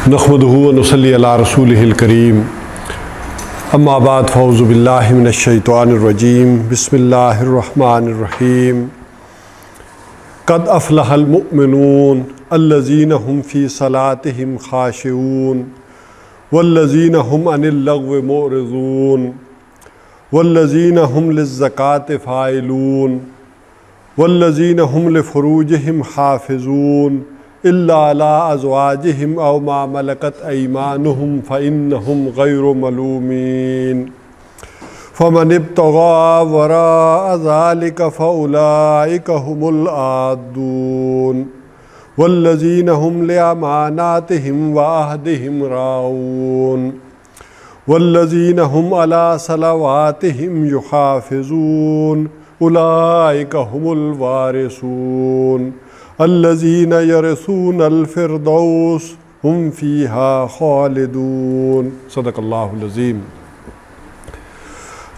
نحمدہ و نصلی علی رسولہ الکریم اما بعد فاعوذ باللہ من الشیطان الرجیم بسم اللہ الرحمن الرحیم قد افلح المؤمنون الذین هم فی صلاتهم خاشعون والذین هم عن اللغو معرضون والذین هم للزکاة فاعلون والذین هم لفروجهم حافظون الا علی ازواجہم او ما ملکت ایمانہم فإنہم غیر ملومین فمن ابتغى وراء ذلك فأولئک هم العادون والذین هم لأماناتہم وعہدہم راعون والذین هم علی صلواتہم یحافظون اولئک هم الوارثون الذین یرثون الفردوس ہم فیہا خالدون صدق اللہ العظیم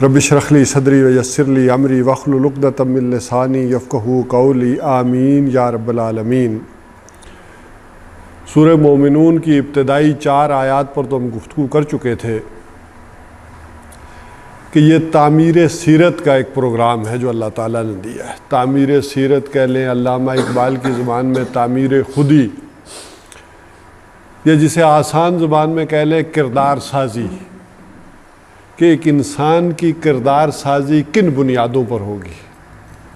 رب اشرح لی صدری ویسر لی امری واحلل عقدۃ من لسانی یفقہوا قولی آمین یا رب العالمین۔ سورہ مومنون کی ابتدائی 4 آیات پر تو ہم گفتگو کر چکے تھے کہ یہ تعمیر سیرت کا ایک پروگرام ہے جو اللہ تعالیٰ نے دیا ہے۔ تعمیر سیرت کہہ لیں، علامہ اقبال کی زبان میں تعمیر خودی، یا جسے آسان زبان میں کہہ لیں کردار سازی، کہ ایک انسان کی کردار سازی کن بنیادوں پر ہوگی،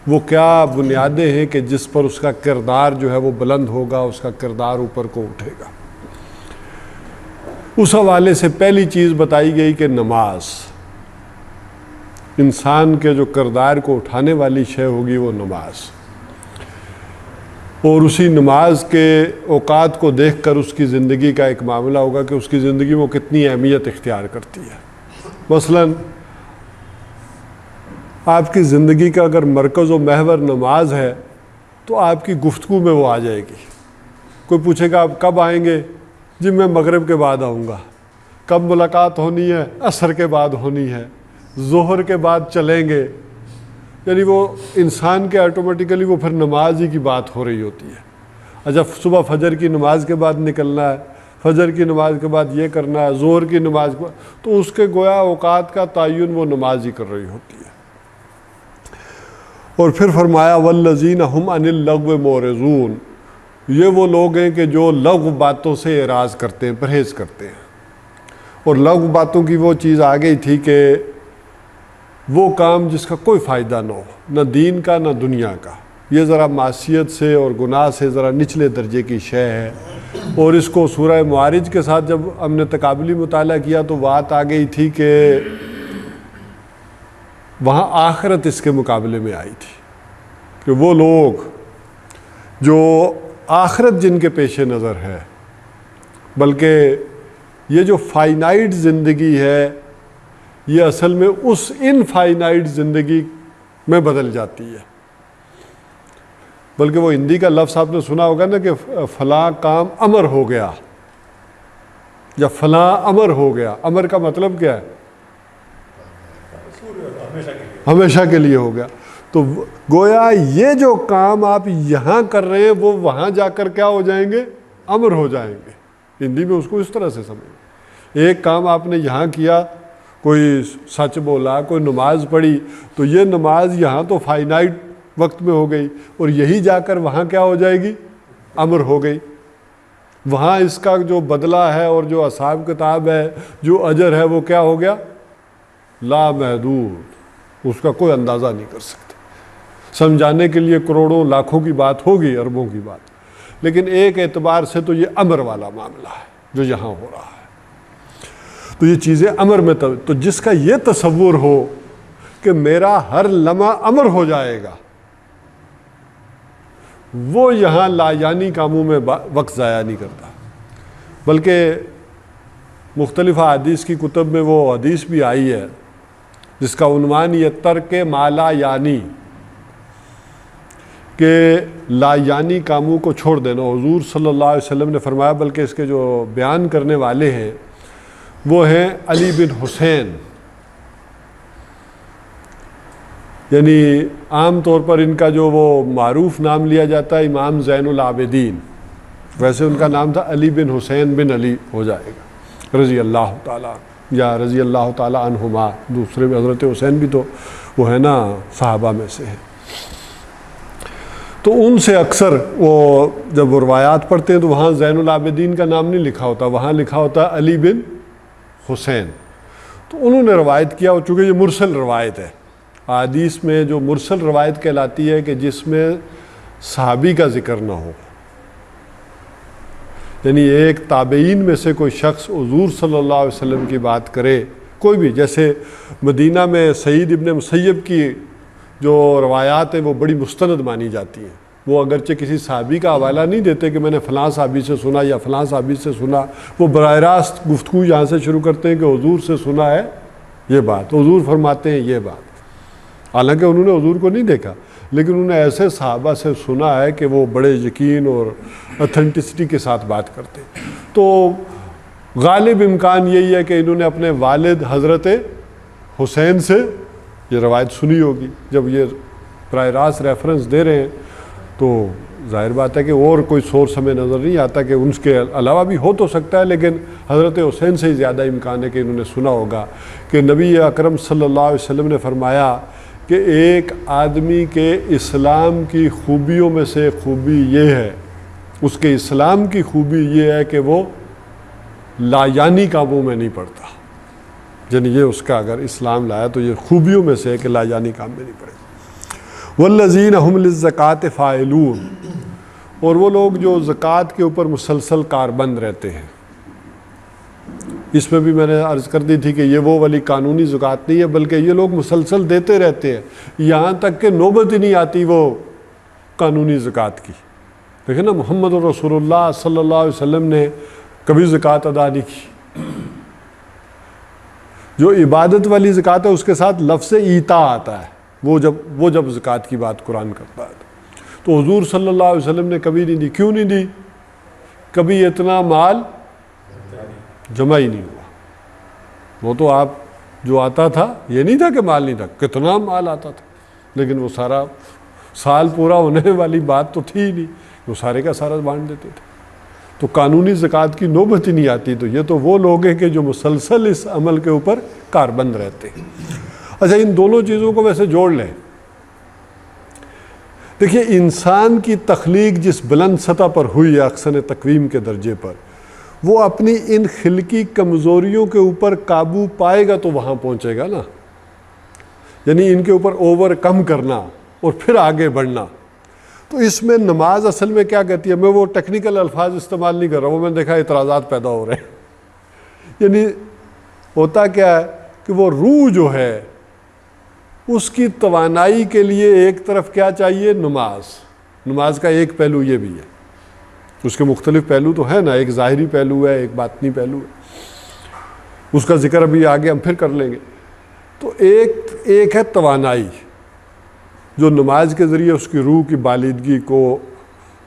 وہ کیا بنیادیں ہیں کہ جس پر اس کا کردار جو ہے وہ بلند ہوگا، اس کا کردار اوپر کو اٹھے گا۔ اس حوالے سے پہلی چیز بتائی گئی کہ نماز، انسان کے جو کردار کو اٹھانے والی شے ہوگی وہ نماز، اور اسی نماز کے اوقات کو دیکھ کر اس کی زندگی کا ایک معاملہ ہوگا کہ اس کی زندگی میں کتنی اہمیت اختیار کرتی ہے۔ مثلاً آپ کی زندگی کا اگر مرکز و محور نماز ہے تو آپ کی گفتگو میں وہ آ جائے گی۔ کوئی پوچھے گا آپ کب آئیں گے؟ جی میں مغرب کے بعد آؤں گا۔ کب ملاقات ہونی ہے؟ عصر کے بعد ہونی ہے، ظہر کے بعد چلیں گے۔ یعنی وہ انسان کے آٹومیٹیکلی وہ پھر نماز ہی کی بات ہو رہی ہوتی ہے۔ اچھا صبح فجر کی نماز کے بعد نکلنا ہے، فجر کی نماز کے بعد یہ کرنا ہے، ظہر کی نماز کے بعد، تو اس کے گویا اوقات کا تعین وہ نماز ہی کر رہی ہوتی ہے۔ اور پھر فرمایا والذین هم عن اللغو معرضون، یہ وہ لوگ ہیں کہ جو لغو باتوں سے اعراض کرتے ہیں، پرہیز کرتے ہیں۔ اور لغو باتوں کی وہ چیز آ گئی تھی کہ وہ کام جس کا کوئی فائدہ نہ ہو، نہ دین کا نہ دنیا کا، یہ ذرا معصیت سے اور گناہ سے ذرا نچلے درجے کی شے ہے۔ اور اس کو سورہ معارج کے ساتھ جب ہم نے تقابلی مطالعہ کیا تو بات آ گئی تھی کہ وہاں آخرت اس کے مقابلے میں آئی تھی کہ وہ لوگ جو آخرت جن کے پیش نظر ہے، بلکہ یہ جو فائنائٹ زندگی ہے یہ اصل میں اس انفائنائٹ زندگی میں بدل جاتی ہے۔ بلکہ وہ ہندی کا لفظ آپ نے سنا ہوگا نا کہ فلاں کام امر ہو گیا یا فلاں امر ہو گیا۔ امر کا مطلب کیا ہے؟ ہمیشہ کے لیے ہو گیا۔ تو گویا یہ جو کام آپ یہاں کر رہے ہیں وہ وہاں جا کر کیا ہو جائیں گے؟ امر ہو جائیں گے۔ ہندی میں اس کو اس طرح سے سمجھیں، ایک کام آپ نے یہاں کیا، کوئی سچ بولا، کوئی نماز پڑھی، تو یہ نماز یہاں تو فائنائٹ وقت میں ہو گئی، اور یہی جا کر وہاں کیا ہو جائے گی؟ امر ہو گئی۔ وہاں اس کا جو بدلہ ہے اور جو حساب کتاب ہے، جو اجر ہے، وہ کیا ہو گیا؟ لامحدود، اس کا کوئی اندازہ نہیں کر سکتے۔ سمجھانے کے لیے کروڑوں لاکھوں کی بات ہوگی، اربوں کی بات، لیکن ایک اعتبار سے تو یہ امر والا معاملہ ہے جو یہاں ہو رہا ہے۔ تو یہ چیزیں امر میں تو جس کا یہ تصور ہو کہ میرا ہر لمحہ امر ہو جائے گا، وہ یہاں لا یعنی کاموں میں وقت ضائع نہیں کرتا، بلکہ مختلف حدیث کی کتب میں وہ حدیث بھی آئی ہے جس کا عنوان یہ ترک ما لا یعنی، کہ لا یعنی کاموں کو چھوڑ دینا۔ حضور صلی اللہ علیہ وسلم نے فرمایا، بلکہ اس کے جو بیان کرنے والے ہیں وہ ہیں علی بن حسین، یعنی عام طور پر ان کا جو وہ معروف نام لیا جاتا ہے امام زین العابدین، ویسے ان کا نام تھا علی بن حسین بن علی ہو جائے گا رضی اللہ تعالیٰ یا رضی اللہ تعالیٰ عنہما. دوسرے میں حضرت حسین بھی تو وہ ہے نا صحابہ میں سے ہے. تو ان سے اکثر وہ جب وہ روایات پڑھتے ہیں تو وہاں زین العابدین کا نام نہیں لکھا ہوتا, وہاں لکھا ہوتا علی بن حسین. تو انہوں نے روایت کیا, اور چونکہ یہ مرسل روایت ہے, حدیث میں جو مرسل روایت کہلاتی ہے کہ جس میں صحابی کا ذکر نہ ہو, یعنی ایک تابعین میں سے کوئی شخص حضور صلی اللہ علیہ وسلم کی بات کرے, کوئی بھی, جیسے مدینہ میں سعید ابن مسیب کی جو روایات ہیں وہ بڑی مستند مانی جاتی ہیں. وہ اگرچہ کسی صحابی کا حوالہ نہیں دیتے کہ میں نے فلاں صحابی سے سنا یا فلاں صحابی سے سنا, وہ براہ راست گفتگو یہاں سے شروع کرتے ہیں کہ حضور سے سنا ہے یہ بات, حضور فرماتے ہیں یہ بات. حالانکہ انہوں نے حضور کو نہیں دیکھا, لیکن انہوں نے ایسے صحابہ سے سنا ہے کہ وہ بڑے یقین اور اتھینٹسٹی کے ساتھ بات کرتے. تو غالب امکان یہی ہے کہ انہوں نے اپنے والد حضرت حسین سے یہ روایت سنی ہوگی. جب یہ براہ راست ریفرنس دے رہے ہیں تو ظاہر بات ہے کہ اور کوئی سورس ہمیں نظر نہیں آتا کہ ان کے علاوہ بھی ہو تو سکتا ہے, لیکن حضرت حسین سے ہی زیادہ امکان ہے کہ انہوں نے سنا ہوگا کہ نبی اکرم صلی اللہ علیہ وسلم نے فرمایا کہ ایک آدمی کے اسلام کی خوبیوں میں سے خوبی یہ ہے, اس کے اسلام کی خوبی یہ ہے کہ وہ لایانی کاموں میں نہیں پڑتا. یعنی یہ اس کا اگر اسلام لایا تو یہ خوبیوں میں سے ہے کہ لایانی کام میں نہیں پڑے. والذین هم للزکاۃ فاعلون, اور وہ لوگ جو زکوٰۃ کے اوپر مسلسل کاربند رہتے ہیں. اس میں بھی میں نے عرض کر دی تھی کہ یہ وہ والی قانونی زکوٰۃ نہیں ہے, بلکہ یہ لوگ مسلسل دیتے رہتے ہیں یہاں تک کہ نوبت ہی نہیں آتی وہ قانونی زکوٰۃ کی. دیکھیں نا, محمد رسول اللہ صلی اللہ علیہ وسلم نے کبھی زکوٰۃ ادا نہیں کی. جو عبادت والی زکوٰۃ ہے اس کے ساتھ لفظ ایتا آتا ہے, وہ جب زکوٰۃ کی بات قرآن کرتا ہے تو حضور صلی اللہ علیہ وسلم نے کبھی نہیں دی. کیوں نہیں دی؟ کبھی اتنا مال جمع ہی نہیں ہوا. وہ تو آپ جو آتا تھا یہ نہیں تھا کہ مال نہیں تھا, کتنا مال آتا تھا, لیکن وہ سارا سال پورا ہونے والی بات تو تھی ہی نہیں, وہ سارے کا سارا بانٹ دیتے تھے. تو قانونی زکوٰۃ کی نوبت ہی نہیں آتی. تو یہ تو وہ لوگ ہیں کہ جو مسلسل اس عمل کے اوپر کاربند رہتے ہیں. اچھا, ان دونوں چیزوں کو ویسے جوڑ لیں. دیکھیے, انسان کی تخلیق جس بلند سطح پر ہوئی ہے اقسام تقویم کے درجے پر, وہ اپنی ان خلقی کمزوریوں کے اوپر قابو پائے گا تو وہاں پہنچے گا نا. یعنی ان کے اوپر اوور کم کرنا اور پھر آگے بڑھنا. تو اس میں نماز اصل میں کیا کہتی ہے, میں وہ ٹیکنیکل الفاظ استعمال نہیں کر رہا ہوں, میں نے دیکھا اعتراضات پیدا ہو رہے ہیں. یعنی ہوتا کیا ہے کہ وہ روح جو ہے اس کی توانائی کے لیے ایک طرف کیا چاہیے, نماز کا ایک پہلو یہ بھی ہے. اس کے مختلف پہلو تو ہے نا, ایک ظاہری پہلو ہے, ایک باطنی پہلو ہے, اس کا ذکر ابھی آگے ہم پھر کر لیں گے. تو ایک ہے توانائی, جو نماز کے ذریعے اس کی روح کی بالیدگی کو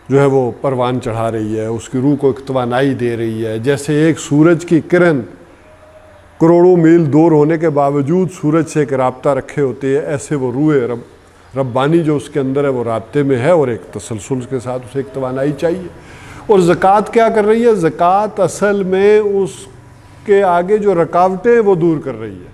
جو ہے وہ پروان چڑھا رہی ہے, اس کی روح کو ایک توانائی دے رہی ہے. جیسے ایک سورج کی کرن کروڑوں میل دور ہونے کے باوجود سورج سے ایک رابطہ رکھے ہوتے ہیں, ایسے وہ روح ربانی جو اس کے اندر ہے وہ رابطے میں ہے, اور ایک تسلسل کے ساتھ اسے ایک توانائی چاہیے. اور زکوٰۃ کیا کر رہی ہے؟ زکوٰۃ اصل میں اس کے آگے جو رکاوٹیں وہ دور کر رہی ہے.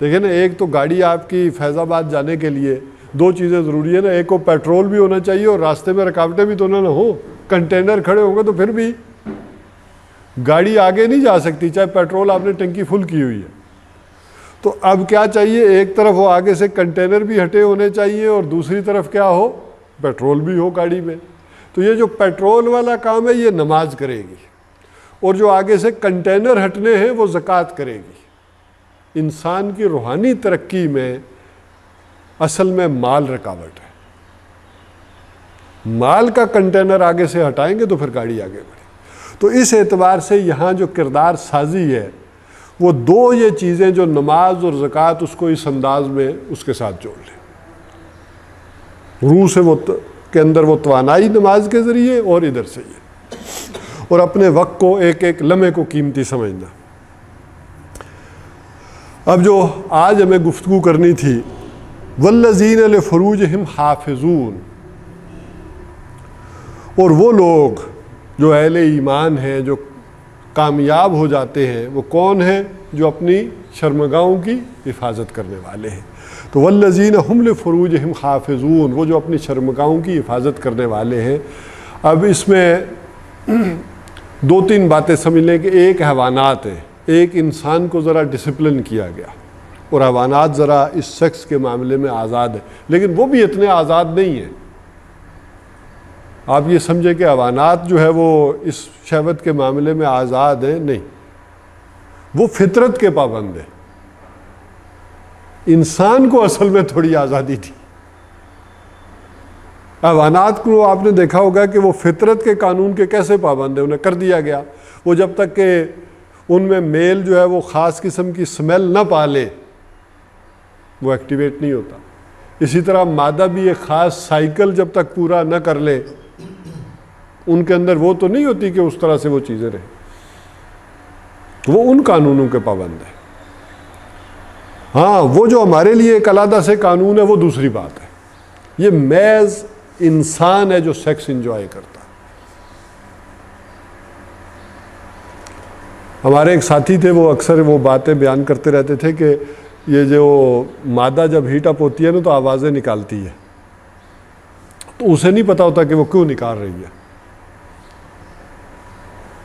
دیکھیں نا, ایک تو گاڑی آپ کی فیض آباد جانے کے لیے دو چیزیں ضروری ہے نا, ایک کو پیٹرول بھی ہونا چاہیے اور راستے میں رکاوٹیں بھی تو نہ ہو. کنٹینر کھڑے ہوں گے تو پھر بھی گاڑی آگے نہیں جا سکتی, چاہے پیٹرول آپ نے ٹنکی فل کی ہوئی ہے. تو اب کیا چاہیے, ایک طرف وہ آگے سے کنٹینر بھی ہٹے ہونے چاہیے اور دوسری طرف کیا ہو, پیٹرول بھی ہو گاڑی میں. تو یہ جو پیٹرول والا کام ہے یہ نماز کرے گی, اور جو آگے سے کنٹینر ہٹنے ہیں وہ زکوٰۃ کرے گی. انسان کی روحانی ترقی میں اصل میں مال رکاوٹ ہے. مال کا کنٹینر آگے سے ہٹائیں گے تو پھر گاڑی آگے بڑھے. تو اس اعتبار سے یہاں جو کردار سازی ہے وہ دو یہ چیزیں جو نماز اور زکوٰۃ, اس کو اس انداز میں اس کے ساتھ جوڑ لیں. روح سے وہ کے اندر وہ توانائی نماز کے ذریعے, اور ادھر سے یہ, اور اپنے وقت کو ایک ایک لمحے کو قیمتی سمجھنا. اب جو آج ہمیں گفتگو کرنی تھی, والذین لفروجہم حافظون, اور وہ لوگ جو اہل ایمان ہیں، جو کامیاب ہو جاتے ہیں، وہ کون ہیں؟ جو اپنی شرمگاہوں کی حفاظت کرنے والے ہیں۔ تو والذین هم لفروجہم حافظون، وہ جو اپنی شرمگاہوں کی حفاظت کرنے والے ہیں۔ اب اس میں دو تین باتیں سمجھ لیں کہ ایک حیوانات ہیں، ایک انسان کو ذرا ڈسپلن کیا گیا، اور حیوانات ذرا اس سیکس کے معاملے میں آزاد ہیں، لیکن وہ بھی اتنے آزاد نہیں ہیں۔ آپ یہ سمجھیں کہ حیوانات جو ہے وہ اس شہوت کے معاملے میں آزاد ہیں، نہیں، وہ فطرت کے پابند ہیں۔ انسان کو اصل میں تھوڑی آزادی تھی۔ حیوانات کو آپ نے دیکھا ہوگا کہ وہ فطرت کے قانون کے کیسے پابند ہیں، انہیں کر دیا گیا، وہ جب تک کہ ان میں میل جو ہے وہ خاص قسم کی سمیل نہ پالے وہ ایکٹیویٹ نہیں ہوتا۔ اسی طرح مادہ بھی ایک خاص سائیکل جب تک پورا نہ کر لے، ان کے اندر وہ تو نہیں ہوتی کہ اس طرح سے وہ چیزیں رہیں، وہ ان قانونوں کے پابند ہیں۔ ہاں، وہ جو ہمارے لیے ایک علیحدہ سے قانون ہے وہ دوسری بات ہے۔ یہ محض انسان ہے جو سیکس انجوائے کرتا ہے۔ ہمارے ایک ساتھی تھے، وہ اکثر وہ باتیں بیان کرتے رہتے تھے کہ یہ جو مادہ جب ہیٹ اپ ہوتی ہے نا تو آوازیں نکالتی ہے، تو اسے نہیں پتا ہوتا کہ وہ کیوں نکال رہی ہے۔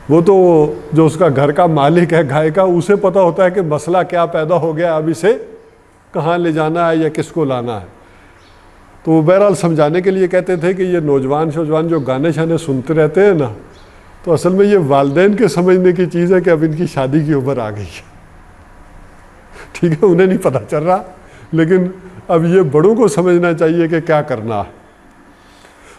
وہ تو جو اس کا گھر کا مالک ہے گائے کا، اسے پتا ہوتا ہے کہ مسئلہ کیا پیدا ہو گیا، اب اسے کہاں لے جانا ہے یا کس کو لانا ہے۔ تو وہ بہرحال سمجھانے کے لیے کہتے تھے کہ یہ نوجوان شوجوان جو گانے شانے سنتے رہتے ہیں نا، تو اصل میں یہ والدین کے سمجھنے کی چیز ہے کہ اب ان کی شادی کی عمر آ گئی ہے، ٹھیک ہے، انہیں نہیں پتہ چل رہا، لیکن اب یہ بڑوں کو سمجھنا چاہیے کہ کیا کرنا ہے۔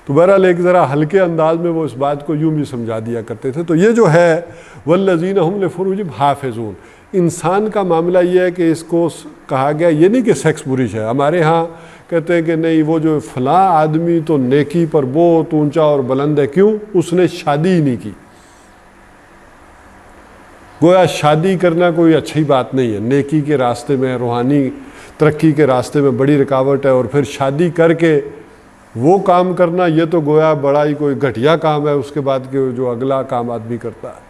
تو بہرحال ایک ذرا ہلکے انداز میں وہ اس بات کو یوں بھی سمجھا دیا کرتے تھے۔ تو یہ جو ہے والذین هم لفروجہم حافظون، انسان کا معاملہ یہ ہے کہ اس کو کہا گیا، یہ نہیں کہ سیکس بری ہے۔ ہمارے ہاں کہتے ہیں کہ نہیں، وہ جو فلاں آدمی تو نیکی پر بہت اونچا اور بلند ہے، کیوں؟ اس نے شادی ہی نہیں کی۔ گویا شادی کرنا کوئی اچھی بات نہیں ہے، نیکی کے راستے میں، روحانی ترقی کے راستے میں بڑی رکاوٹ ہے، اور پھر شادی کر کے وہ کام کرنا یہ تو گویا بڑا ہی کوئی گھٹیا کام ہے، اس کے بعد کے جو اگلا کام آدمی کرتا ہے۔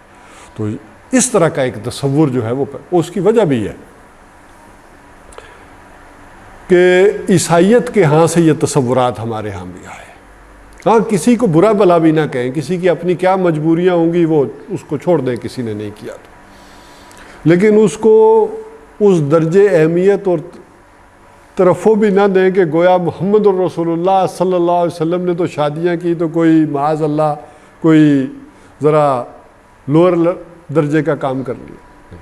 تو اس طرح کا ایک تصور جو ہے وہ اس کی وجہ بھی ہے کہ عیسائیت کے ہاں سے یہ تصورات ہمارے ہاں بھی آئے۔ ہاں، کسی کو برا بھلا بھی نہ کہیں، کسی کی اپنی کیا مجبوریاں ہوں گی وہ اس کو چھوڑ دیں، کسی نے نہیں کیا تو، لیکن اس کو اس درجے اہمیت اور طرفوں بھی نہ دیں کہ گویا محمد الرسول اللہ صلی اللہ علیہ وسلم نے تو شادیاں کی تو کوئی معاذ اللہ کوئی ذرا لوور درجے کا کام کر لیا،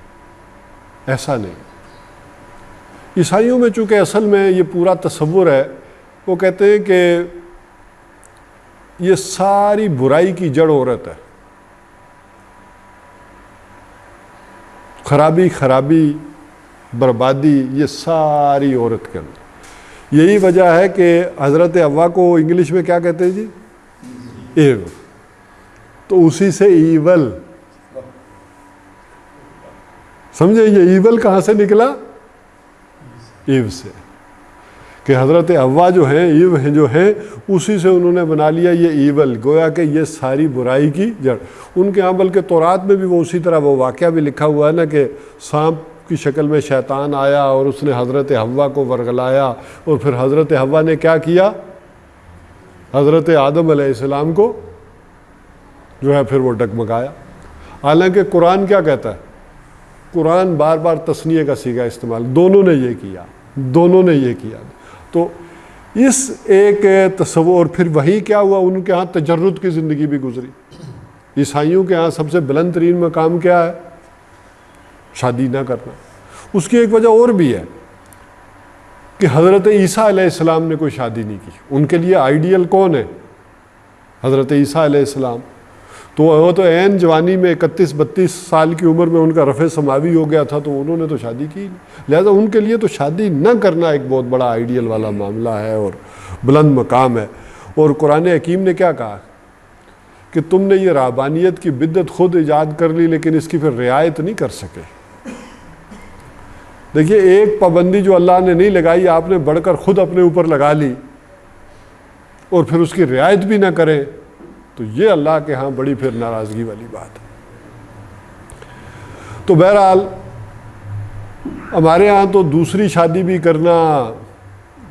ایسا نہیں۔ عیسائیوں میں چونکہ اصل میں یہ پورا تصور ہے، وہ کہتے ہیں کہ یہ ساری برائی کی جڑ عورت ہے، خرابی بربادی یہ ساری عورت کے اندر۔ یہی وجہ ہے کہ حضرت حوا کو انگلش میں کیا کہتے ہیں جی؟ ایو، تو اسی سے ایول، سمجھے؟ یہ ایول کہاں سے نکلا؟ ایو سے، کہ حضرت حوا جو ہیں، ایو ہیں جو ہیں، اسی سے انہوں نے بنا لیا یہ ایول، گویا کہ یہ ساری برائی کی جڑ۔ ان کے عمل کے تورات میں بھی وہ اسی طرح وہ واقعہ بھی لکھا ہوا ہے نا کہ سانپ کی شکل میں شیطان آیا اور اس نے حضرت حوا کو ورگلایا، اور پھر حضرت حوا نے کیا کیا؟ حضرت آدم علیہ السلام کو جو ہے پھر وہ ڈگمگایا۔ حالانکہ قرآن کیا کہتا ہے؟ قرآن بار بار تثنیہ کا صیغہ استعمال، دونوں نے یہ کیا، دونوں نے یہ کیا۔ تو اس ایک تصور، پھر وہی کیا ہوا، ان کے ہاں تجرد کی زندگی بھی گزری۔ عیسائیوں کے ہاں سب سے بلند ترین مقام کیا ہے؟ شادی نہ کرنا۔ اس کی ایک وجہ اور بھی ہے کہ حضرت عیسیٰ علیہ السلام نے کوئی شادی نہیں کی۔ ان کے لیے آئیڈیل کون ہے؟ حضرت عیسیٰ علیہ السلام۔ تو وہ تو عین جوانی میں 31-32 سال کی عمر میں ان کا رفع سماوی ہو گیا تھا، تو انہوں نے تو شادی کی نہیں۔ لہذا ان کے لیے تو شادی نہ کرنا ایک بہت بڑا آئیڈیل والا معاملہ ہے اور بلند مقام ہے۔ اور قرآن حکیم نے کیا کہا کہ تم نے یہ رہبانیت کی بدعت خود ایجاد کر لی، لیکن اس کی پھر رعایت نہیں کر سکے۔ دیکھیے، ایک پابندی جو اللہ نے نہیں لگائی، آپ نے بڑھ کر خود اپنے اوپر لگا لی، اور پھر اس کی رعایت بھی نہ کریں، تو یہ اللہ کے ہاں بڑی پھر ناراضگی والی بات ہے۔ تو بہرحال ہمارے ہاں تو دوسری شادی بھی کرنا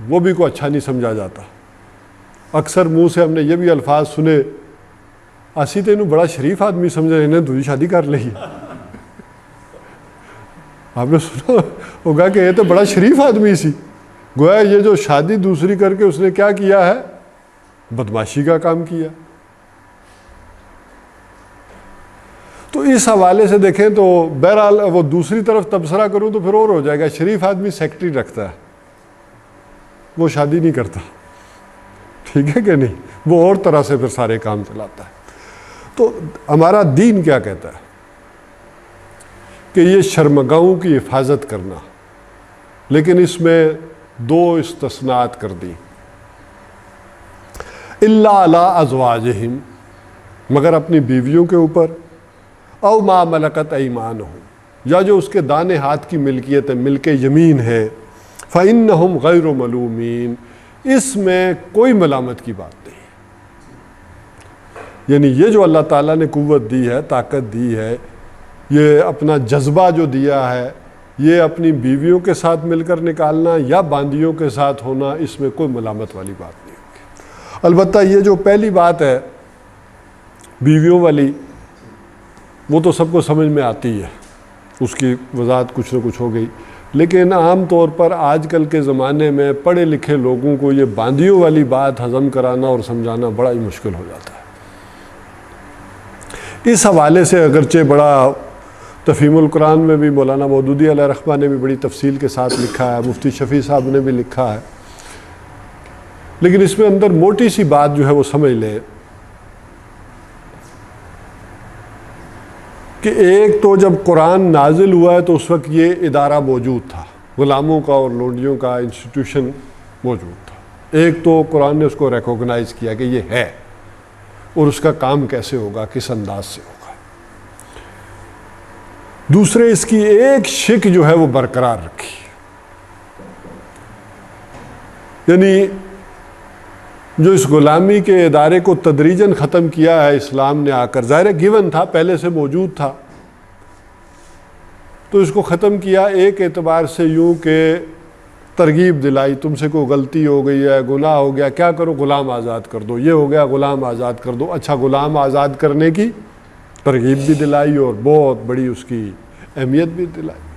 وہ بھی کوئی اچھا نہیں سمجھا جاتا۔ اکثر منہ سے ہم نے یہ بھی الفاظ سنے، اسی تو انہوں بڑا شریف آدمی سمجھا، انہیں دوسری شادی کر لی۔ آپ نے سنا ہوگا کہ یہ تو بڑا شریف آدمی سی، گویا یہ جو شادی دوسری کر کے اس نے کیا کیا ہے، بدماشی کا کام کیا۔ تو اس حوالے سے دیکھیں تو بہرحال وہ دوسری طرف تبصرہ کروں تو پھر اور ہو جائے گا، شریف آدمی سیکٹری رکھتا ہے، وہ شادی نہیں کرتا، ٹھیک ہے کہ نہیں، وہ اور طرح سے پھر سارے کام چلاتا ہے۔ تو ہمارا دین کیا کہتا ہے کہ یہ شرمگاہوں کی حفاظت کرنا، لیکن اس میں دو استثناءات کر دی، الا علی ازواجہم، مگر اپنی بیویوں کے اوپر، او ما ملکت ایمانہم، یا جو اس کے دانے ہاتھ کی ملکیت ہے، ملک یمین ہے، فإنہم غیر ملومین، اس میں کوئی ملامت کی بات نہیں۔ یعنی یہ جو اللہ تعالیٰ نے قوت دی ہے، طاقت دی ہے، یہ اپنا جذبہ جو دیا ہے، یہ اپنی بیویوں کے ساتھ مل کر نکالنا یا باندیوں کے ساتھ ہونا، اس میں کوئی ملامت والی بات نہیں ہوگی۔ البتہ یہ جو پہلی بات ہے بیویوں والی، وہ تو سب کو سمجھ میں آتی ہے، اس کی وضاحت کچھ نہ کچھ ہو گئی، لیکن عام طور پر آج کل کے زمانے میں پڑھے لکھے لوگوں کو یہ باندیوں والی بات ہضم کرانا اور سمجھانا بڑا ہی مشکل ہو جاتا ہے۔ اس حوالے سے اگرچہ بڑا تفہیم القرآن میں بھی مولانا مودودی علیہ رحمہ نے بھی بڑی تفصیل کے ساتھ لکھا ہے، مفتی شفیع صاحب نے بھی لکھا ہے، لیکن اس میں اندر موٹی سی بات جو ہے وہ سمجھ لیں کہ ایک تو جب قرآن نازل ہوا ہے تو اس وقت یہ ادارہ موجود تھا، غلاموں کا اور لونڈیوں کا انسٹیٹیوشن موجود تھا۔ ایک تو قرآن نے اس کو ریکوگنائز کیا کہ یہ ہے، اور اس کا کام کیسے ہوگا، کس انداز سے ہوگا۔ دوسرے، اس کی ایک شک جو ہے وہ برقرار رکھی، یعنی جو اس غلامی کے ادارے کو تدریجاً ختم کیا ہے اسلام نے آ کر، ظاہر گیون تھا، پہلے سے موجود تھا، تو اس کو ختم کیا ایک اعتبار سے یوں کہ ترغیب دلائی، تم سے کوئی غلطی ہو گئی ہے، گناہ ہو گیا، کیا کرو، غلام آزاد کر دو، یہ ہو گیا غلام آزاد کر دو۔ اچھا، غلام آزاد کرنے کی ترغیب بھی دلائی اور بہت بڑی اس کی اہمیت بھی دلائی،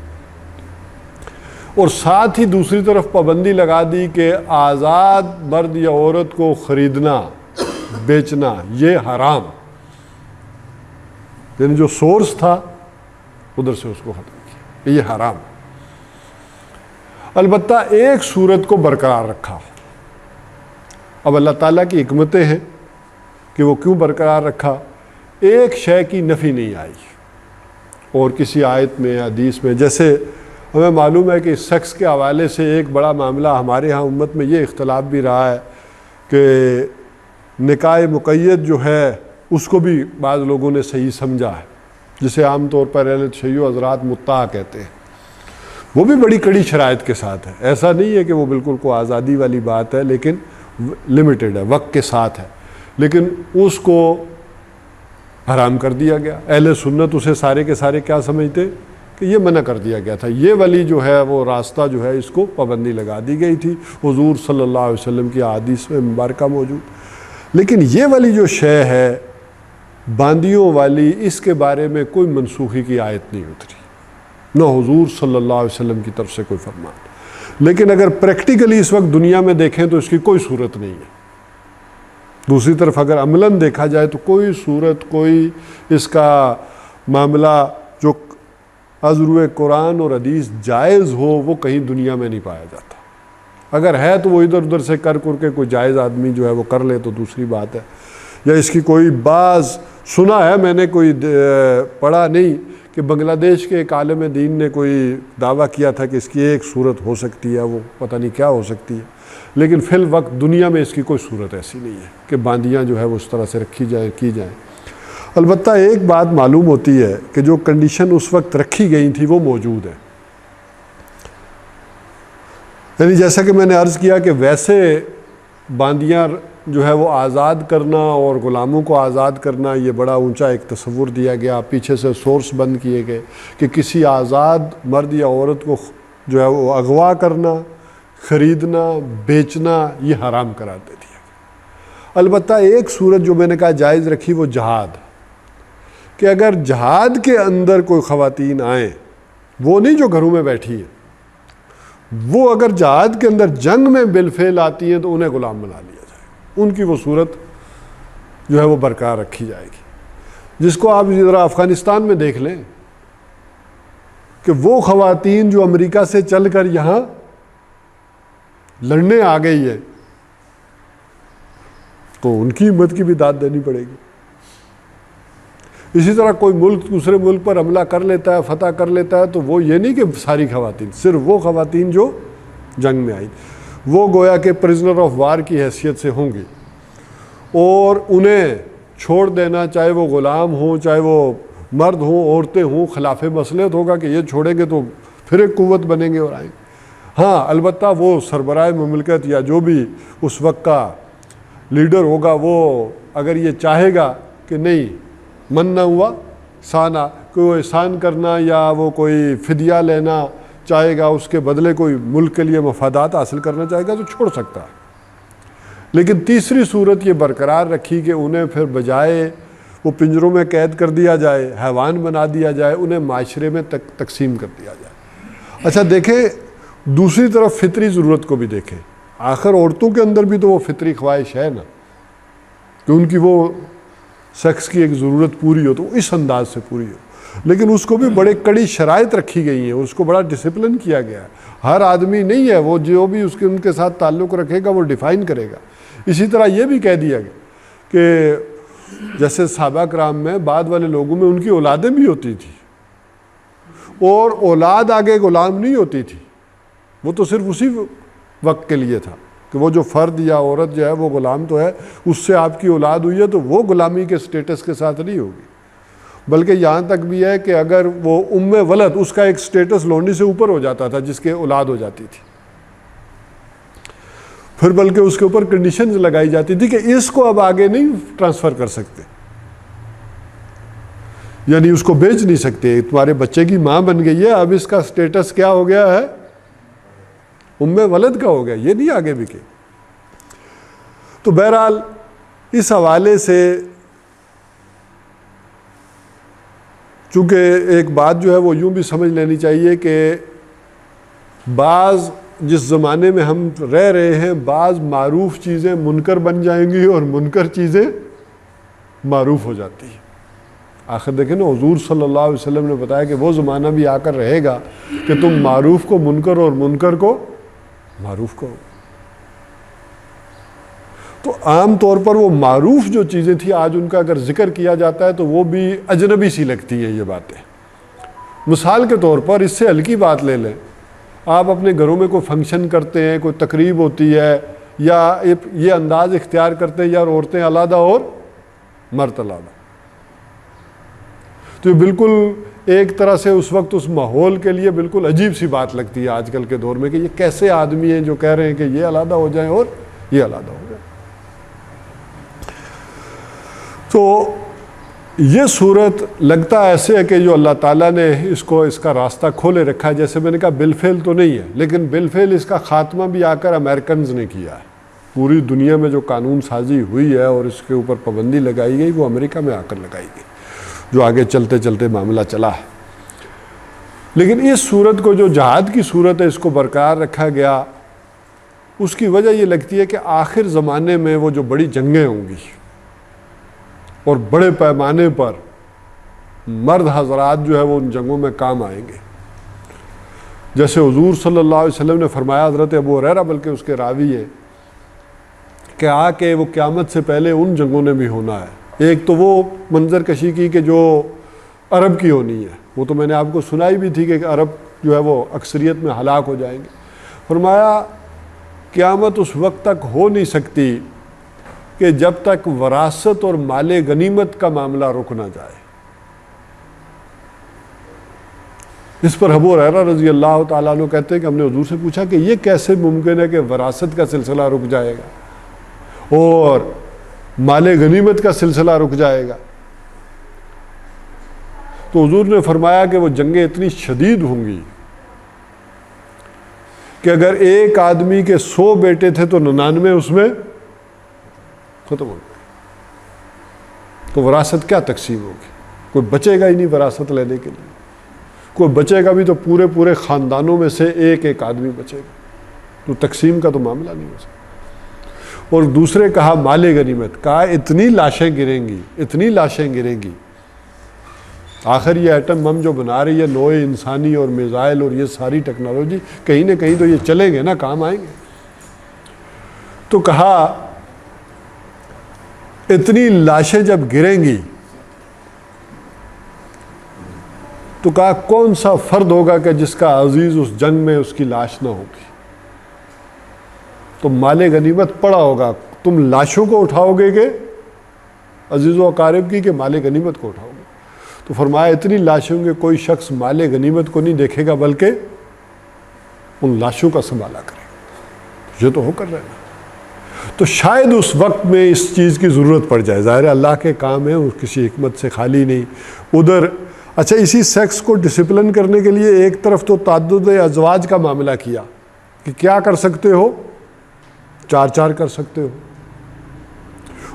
اور ساتھ ہی دوسری طرف پابندی لگا دی کہ آزاد مرد یا عورت کو خریدنا بیچنا یہ حرام، یعنی جو سورس تھا ادھر سے اس کو ختم کیا، یہ حرام۔ البتہ ایک صورت کو برقرار رکھا۔ اب اللہ تعالیٰ کی حکمتیں ہیں کہ وہ کیوں برقرار رکھا، ایک شے کی نفی نہیں آئی، اور کسی آیت میں حدیث میں، جیسے ہمیں معلوم ہے کہ سیکس کے حوالے سے ایک بڑا معاملہ ہمارے ہاں امت میں یہ اختلاف بھی رہا ہے کہ نکاح مقید جو ہے اس کو بھی بعض لوگوں نے صحیح سمجھا ہے، جسے عام طور پر اہل تشیع حضرات متع کہتے ہیں، وہ بھی بڑی کڑی شرائط کے ساتھ ہے۔ ایسا نہیں ہے کہ وہ بالکل کو آزادی والی بات ہے، لیکن لمیٹڈ ہے، وقت کے ساتھ ہے، لیکن اس کو حرام کر دیا گیا۔ اہل سنت اسے سارے کے سارے کیا سمجھتے کہ یہ منع کر دیا گیا تھا، یہ والی جو ہے وہ راستہ جو ہے اس کو پابندی لگا دی گئی تھی، حضور صلی اللہ علیہ وسلم کی احادیث میں مبارکہ موجود۔ لیکن یہ والی جو شے ہے باندیوں والی، اس کے بارے میں کوئی منسوخی کی آیت نہیں اتری، نہ حضور صلی اللہ علیہ وسلم کی طرف سے کوئی فرمان۔ لیکن اگر پریکٹیکلی اس وقت دنیا میں دیکھیں تو اس کی کوئی صورت نہیں ہے۔ دوسری طرف اگر عملاً دیکھا جائے تو کوئی صورت، کوئی اس کا معاملہ جو از روئے قرآن اور حدیث جائز ہو وہ کہیں دنیا میں نہیں پایا جاتا۔ اگر ہے تو وہ ادھر ادھر سے کر کے کوئی جائز آدمی جو ہے وہ کر لے تو دوسری بات ہے، یا اس کی کوئی بعض سنا ہے، میں نے کوئی پڑھا نہیں کہ بنگلہ دیش کے ایک عالم دین نے کوئی دعویٰ کیا تھا کہ اس کی ایک صورت ہو سکتی ہے، وہ پتہ نہیں کیا ہو سکتی ہے، لیکن فی الوقت دنیا میں اس کی کوئی صورت ایسی نہیں ہے کہ باندیاں جو ہے وہ اس طرح سے رکھی جائیں کی جائیں۔ البتہ ایک بات معلوم ہوتی ہے کہ جو کنڈیشن اس وقت رکھی گئی تھی وہ موجود ہے، یعنی جیسا کہ میں نے عرض کیا کہ ویسے باندیاں جو ہے وہ آزاد کرنا اور غلاموں کو آزاد کرنا، یہ بڑا اونچا ایک تصور دیا گیا، پیچھے سے سورس بند کیے گئے کہ کسی آزاد مرد یا عورت کو جو ہے وہ اغوا کرنا، خریدنا، بیچنا یہ حرام قرار دے دیا گیا۔ البتہ ایک صورت جو میں نے کہا جائز رکھی وہ جہاد، کہ اگر جہاد کے اندر کوئی خواتین آئیں، وہ نہیں جو گھروں میں بیٹھی ہیں، وہ اگر جہاد کے اندر جنگ میں بالفعل آتی ہیں تو انہیں غلام بنا لیا جائے، ان کی وہ صورت جو ہے وہ برقرار رکھی جائے گی۔ جس کو آپ ذرا افغانستان میں دیکھ لیں کہ وہ خواتین جو امریکہ سے چل کر یہاں لڑنے آ گئی ہے تو ان کی ہمت کی بھی داد دینی پڑے گی۔ اسی طرح کوئی ملک دوسرے ملک پر حملہ کر لیتا ہے، فتح کر لیتا ہے، تو وہ یہ نہیں کہ ساری خواتین، صرف وہ خواتین جو جنگ میں آئی وہ گویا کہ پرزنر آف وار کی حیثیت سے ہوں گی، اور انہیں چھوڑ دینا، چاہے وہ غلام ہوں چاہے وہ مرد ہوں عورتیں ہوں، خلاف مصلحت ہوگا کہ یہ چھوڑیں گے تو پھر ایک قوت بنیں گے اور آئیں گے۔ ہاں البتہ وہ سربراہ مملکت یا جو بھی اس وقت کا لیڈر ہوگا، وہ اگر یہ چاہے گا کہ نہیں من نہ ہوا سانا، کوئی احسان کرنا یا وہ کوئی فدیہ لینا چاہے گا، اس کے بدلے کوئی ملک کے لیے مفادات حاصل کرنا چاہے گا تو چھوڑ سکتا ہے۔ لیکن تیسری صورت یہ برقرار رکھی کہ انہیں پھر بجائے وہ پنجروں میں قید کر دیا جائے، حیوان بنا دیا جائے، انہیں معاشرے میں تقسیم کر دیا جائے۔ اچھا دیکھیں دوسری طرف فطری ضرورت کو بھی دیکھیں، آخر عورتوں کے اندر بھی تو وہ فطری خواہش ہے نا کہ ان کی وہ سیکس کی ایک ضرورت پوری ہو، تو اس انداز سے پوری ہو، لیکن اس کو بھی بڑے کڑی شرائط رکھی گئی ہیں، اس کو بڑا ڈسپلن کیا گیا ہے۔ ہر آدمی نہیں ہے، وہ جو بھی ان کے ساتھ تعلق رکھے گا وہ ڈیفائن کرے گا۔ اسی طرح یہ بھی کہہ دیا گیا کہ جیسے صحابہ کرام میں بعد والے لوگوں میں ان کی اولادیں بھی ہوتی تھیں، اور اولاد آگے غلام نہیں ہوتی تھی، وہ تو صرف اسی وقت کے لیے تھا کہ وہ جو فرد یا عورت جو ہے وہ غلام تو ہے، اس سے آپ کی اولاد ہوئی ہے تو وہ غلامی کے سٹیٹس کے ساتھ نہیں ہوگی، بلکہ یہاں تک بھی ہے کہ اگر وہ ام ولد، اس کا ایک سٹیٹس لونڈی سے اوپر ہو جاتا تھا جس کے اولاد ہو جاتی تھی، پھر بلکہ اس کے اوپر کنڈیشنز لگائی جاتی تھی کہ اس کو اب آگے نہیں ٹرانسفر کر سکتے، یعنی اس کو بیچ نہیں سکتے، تمہارے بچے کی ماں بن گئی ہے، اب اس کا سٹیٹس کیا ہو گیا ہے، ام ولد کا ہو گیا، یہ نہیں آگے بکے۔ تو بہرحال اس حوالے سے چونکہ ایک بات جو ہے وہ یوں بھی سمجھ لینی چاہیے کہ بعض جس زمانے میں ہم رہ رہے ہیں، بعض معروف چیزیں منکر بن جائیں گی اور منکر چیزیں معروف ہو جاتی ہیں۔ آخر دیکھیں نا، حضور صلی اللہ علیہ وسلم نے بتایا کہ وہ زمانہ بھی آ کر رہے گا کہ تم معروف کو منکر اور منکر کو معروف کرو۔ تو عام طور پر وہ معروف جو چیزیں تھیں، آج ان کا اگر ذکر کیا جاتا ہے تو وہ بھی اجنبی سی لگتی ہیں یہ باتیں۔ مثال کے طور پر اس سے ہلکی بات لے لیں، آپ اپنے گھروں میں کوئی فنکشن کرتے ہیں، کوئی تقریب ہوتی ہے، یا یہ انداز اختیار کرتے ہیں یار عورتیں علیحدہ اور مرد علیحدہ، تو یہ بالکل ایک طرح سے اس وقت اس ماحول کے لیے بالکل عجیب سی بات لگتی ہے آج کل کے دور میں کہ یہ کیسے آدمی ہیں جو کہہ رہے ہیں کہ یہ علیحدہ ہو جائیں اور یہ علیحدہ ہو جائیں۔ تو یہ صورت لگتا ایسے ہے کہ جو اللہ تعالیٰ نے اس کا راستہ کھولے رکھا ہے، جیسے میں نے کہا بالفعل تو نہیں ہے، لیکن بالفعل اس کا خاتمہ بھی آ کر امریکنز نے کیا ہے۔ پوری دنیا میں جو قانون سازی ہوئی ہے اور اس کے اوپر پابندی لگائی گئی وہ امریکہ میں آ کر لگائی گئی، جو آگے چلتے چلتے معاملہ چلا ہے۔ لیکن اس صورت کو جو جہاد کی صورت ہے اس کو برقرار رکھا گیا، اس کی وجہ یہ لگتی ہے کہ آخر زمانے میں وہ جو بڑی جنگیں ہوں گی اور بڑے پیمانے پر مرد حضرات جو ہے وہ ان جنگوں میں کام آئیں گے، جیسے حضور صلی اللہ علیہ وسلم نے فرمایا، حضرت ابو ہریرہ بلکہ اس کے راوی ہے کہ آ کے وہ قیامت سے پہلے ان جنگوں نے بھی ہونا ہے۔ ایک تو وہ منظر کشی کی کہ جو عرب کی ہونی ہے، وہ تو میں نے آپ کو سنائی بھی تھی کہ عرب جو ہے وہ اکثریت میں ہلاک ہو جائیں گے۔ فرمایا قیامت اس وقت تک ہو نہیں سکتی کہ جب تک وراثت اور مال غنیمت کا معاملہ رک نہ جائے۔ اس پر ابو ہریرہ رضی اللہ تعالیٰ عنہ کہتے ہیں کہ ہم نے حضور سے پوچھا کہ یہ کیسے ممکن ہے کہ وراثت کا سلسلہ رک جائے گا اور مال غنیمت کا سلسلہ رک جائے گا۔ تو حضور نے فرمایا کہ وہ جنگیں اتنی شدید ہوں گی کہ اگر ایک آدمی کے 100 بیٹے تھے تو 99 اس میں ختم ہو گئے، تو وراثت کیا تقسیم ہوگی؟ کوئی بچے گا ہی نہیں وراثت لینے کے لیے، کوئی بچے گا بھی تو پورے خاندانوں میں سے ایک آدمی بچے گا، تو تقسیم کا تو معاملہ نہیں ہو سکتا۔ اور دوسرے کہا مال غنیمت، کہا اتنی لاشیں گریں گی، آخر یہ ایٹم بم جو بنا رہی ہے نوع انسانی اور میزائل اور یہ ساری ٹیکنالوجی، کہیں نہ کہیں تو یہ چلیں گے نا، کام آئیں گے۔ تو کہا اتنی لاشیں جب گریں گی تو کہا کون سا فرد ہوگا کہ جس کا عزیز اس جنگ میں اس کی لاش نہ ہوگی؟ تو مال غنیمت پڑا ہوگا، تم لاشوں کو اٹھاؤ گے کہ عزیز و اقارب کی، کہ مال غنیمت کو اٹھاؤ گے؟ تو فرمایا اتنی لاشوں کے کوئی شخص مال غنیمت کو نہیں دیکھے گا بلکہ ان لاشوں کا سنبھالا کرے گا۔ یہ تو ہو کر رہنا، تو شاید اس وقت میں اس چیز کی ضرورت پڑ جائے، ظاہر اللہ کے کام ہے، کسی حکمت سے خالی نہیں۔ ادھر اچھا اسی سیکس کو ڈسپلن کرنے کے لیے ایک طرف تو تعدد ازواج کا معاملہ کیا کہ کیا کر سکتے ہو، 4 کر سکتے ہو،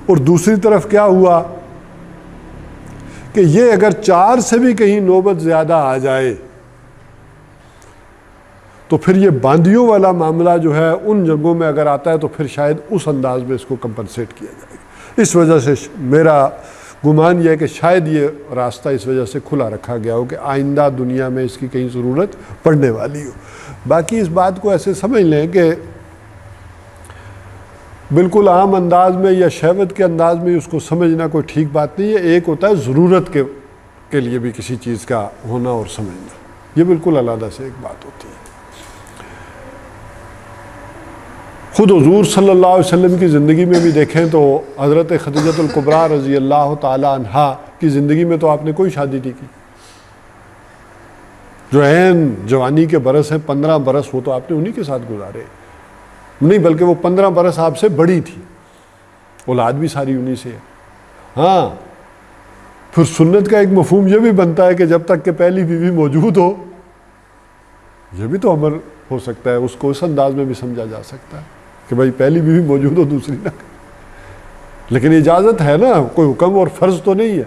اور دوسری طرف کیا ہوا کہ یہ اگر 4 سے بھی کہیں نوبت زیادہ آ جائے تو پھر یہ باندیوں والا معاملہ جو ہے ان جنگوں میں اگر آتا ہے تو پھر شاید اس انداز میں اس کو کمپنسیٹ کیا جائے گا۔ اس وجہ سے میرا گمان یہ ہے کہ شاید یہ راستہ اس وجہ سے کھلا رکھا گیا ہو کہ آئندہ دنیا میں اس کی کہیں ضرورت پڑنے والی ہو۔ باقی اس بات کو ایسے سمجھ لیں کہ بالکل عام انداز میں یا شہوت کے انداز میں اس کو سمجھنا کوئی ٹھیک بات نہیں ہے۔ ایک ہوتا ہے ضرورت کے لیے بھی کسی چیز کا ہونا اور سمجھنا، یہ بالکل علیحدہ سے ایک بات ہوتی ہے۔ خود حضور صلی اللہ علیہ وسلم کی زندگی میں بھی دیکھیں تو حضرت خدیجہ الکبریٰ رضی اللہ تعالی عنہا کی زندگی میں تو آپ نے کوئی شادی نہیں کی، جو عین جوانی کے برس ہیں 15 برس، وہ تو آپ نے انہی کے ساتھ گزارے، نہیں بلکہ وہ 15 برس آپ سے بڑی تھی، اولاد بھی ساری انہی سے ہے۔ ہاں پھر سنت کا ایک مفہوم یہ بھی بنتا ہے کہ جب تک کہ پہلی بیوی موجود ہو، یہ بھی تو عمل ہو سکتا ہے، اس کو اس انداز میں بھی سمجھا جا سکتا ہے کہ بھائی پہلی بیوی موجود ہو دوسری نہ کرے، لیکن اجازت ہے نا، کوئی حکم اور فرض تو نہیں ہے۔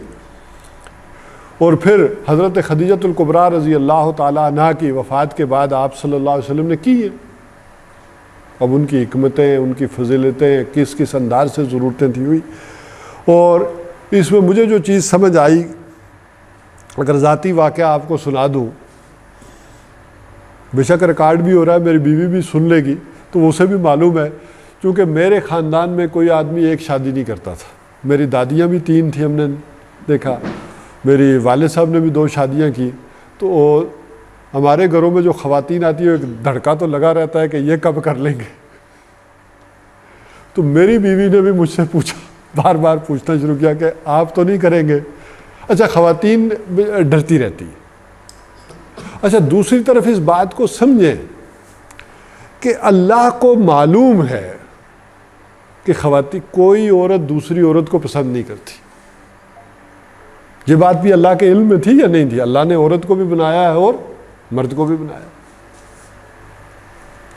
اور پھر حضرت خدیجہ الکبریٰ رضی اللہ تعالیٰ عنہا کی وفات کے بعد آپ صلی اللہ علیہ وسلم نے کی ہے۔ اب ان کی حکمتیں، ان کی فضیلتیں کس انداز سے ضرورتیں تھی ہوئی۔ اور اس میں مجھے جو چیز سمجھ آئی، اگر ذاتی واقعہ آپ کو سنا دوں، بے شک ریکارڈ بھی ہو رہا ہے، میری بیوی بھی سن لے گی تو اسے بھی معلوم ہے، کیونکہ میرے خاندان میں کوئی آدمی ایک شادی نہیں کرتا تھا۔ میری دادیاں بھی 3 تھیں، ہم نے دیکھا، میری والد صاحب نے بھی 2 شادیاں کی، تو ہمارے گھروں میں جو خواتین آتی ہیں ایک دھڑکا تو لگا رہتا ہے کہ یہ کب کر لیں گے۔ تو میری بیوی نے بھی مجھ سے پوچھا، بار بار پوچھنا شروع کیا کہ آپ تو نہیں کریں گے؟ اچھا خواتین ڈرتی رہتی ہیں۔ اچھا دوسری طرف اس بات کو سمجھیں کہ اللہ کو معلوم ہے کہ خواتین کوئی عورت دوسری عورت کو پسند نہیں کرتی۔ یہ بات بھی اللہ کے علم میں تھی یا نہیں تھی؟ اللہ نے عورت کو بھی بنایا ہے اور مرد کو بھی بنایا،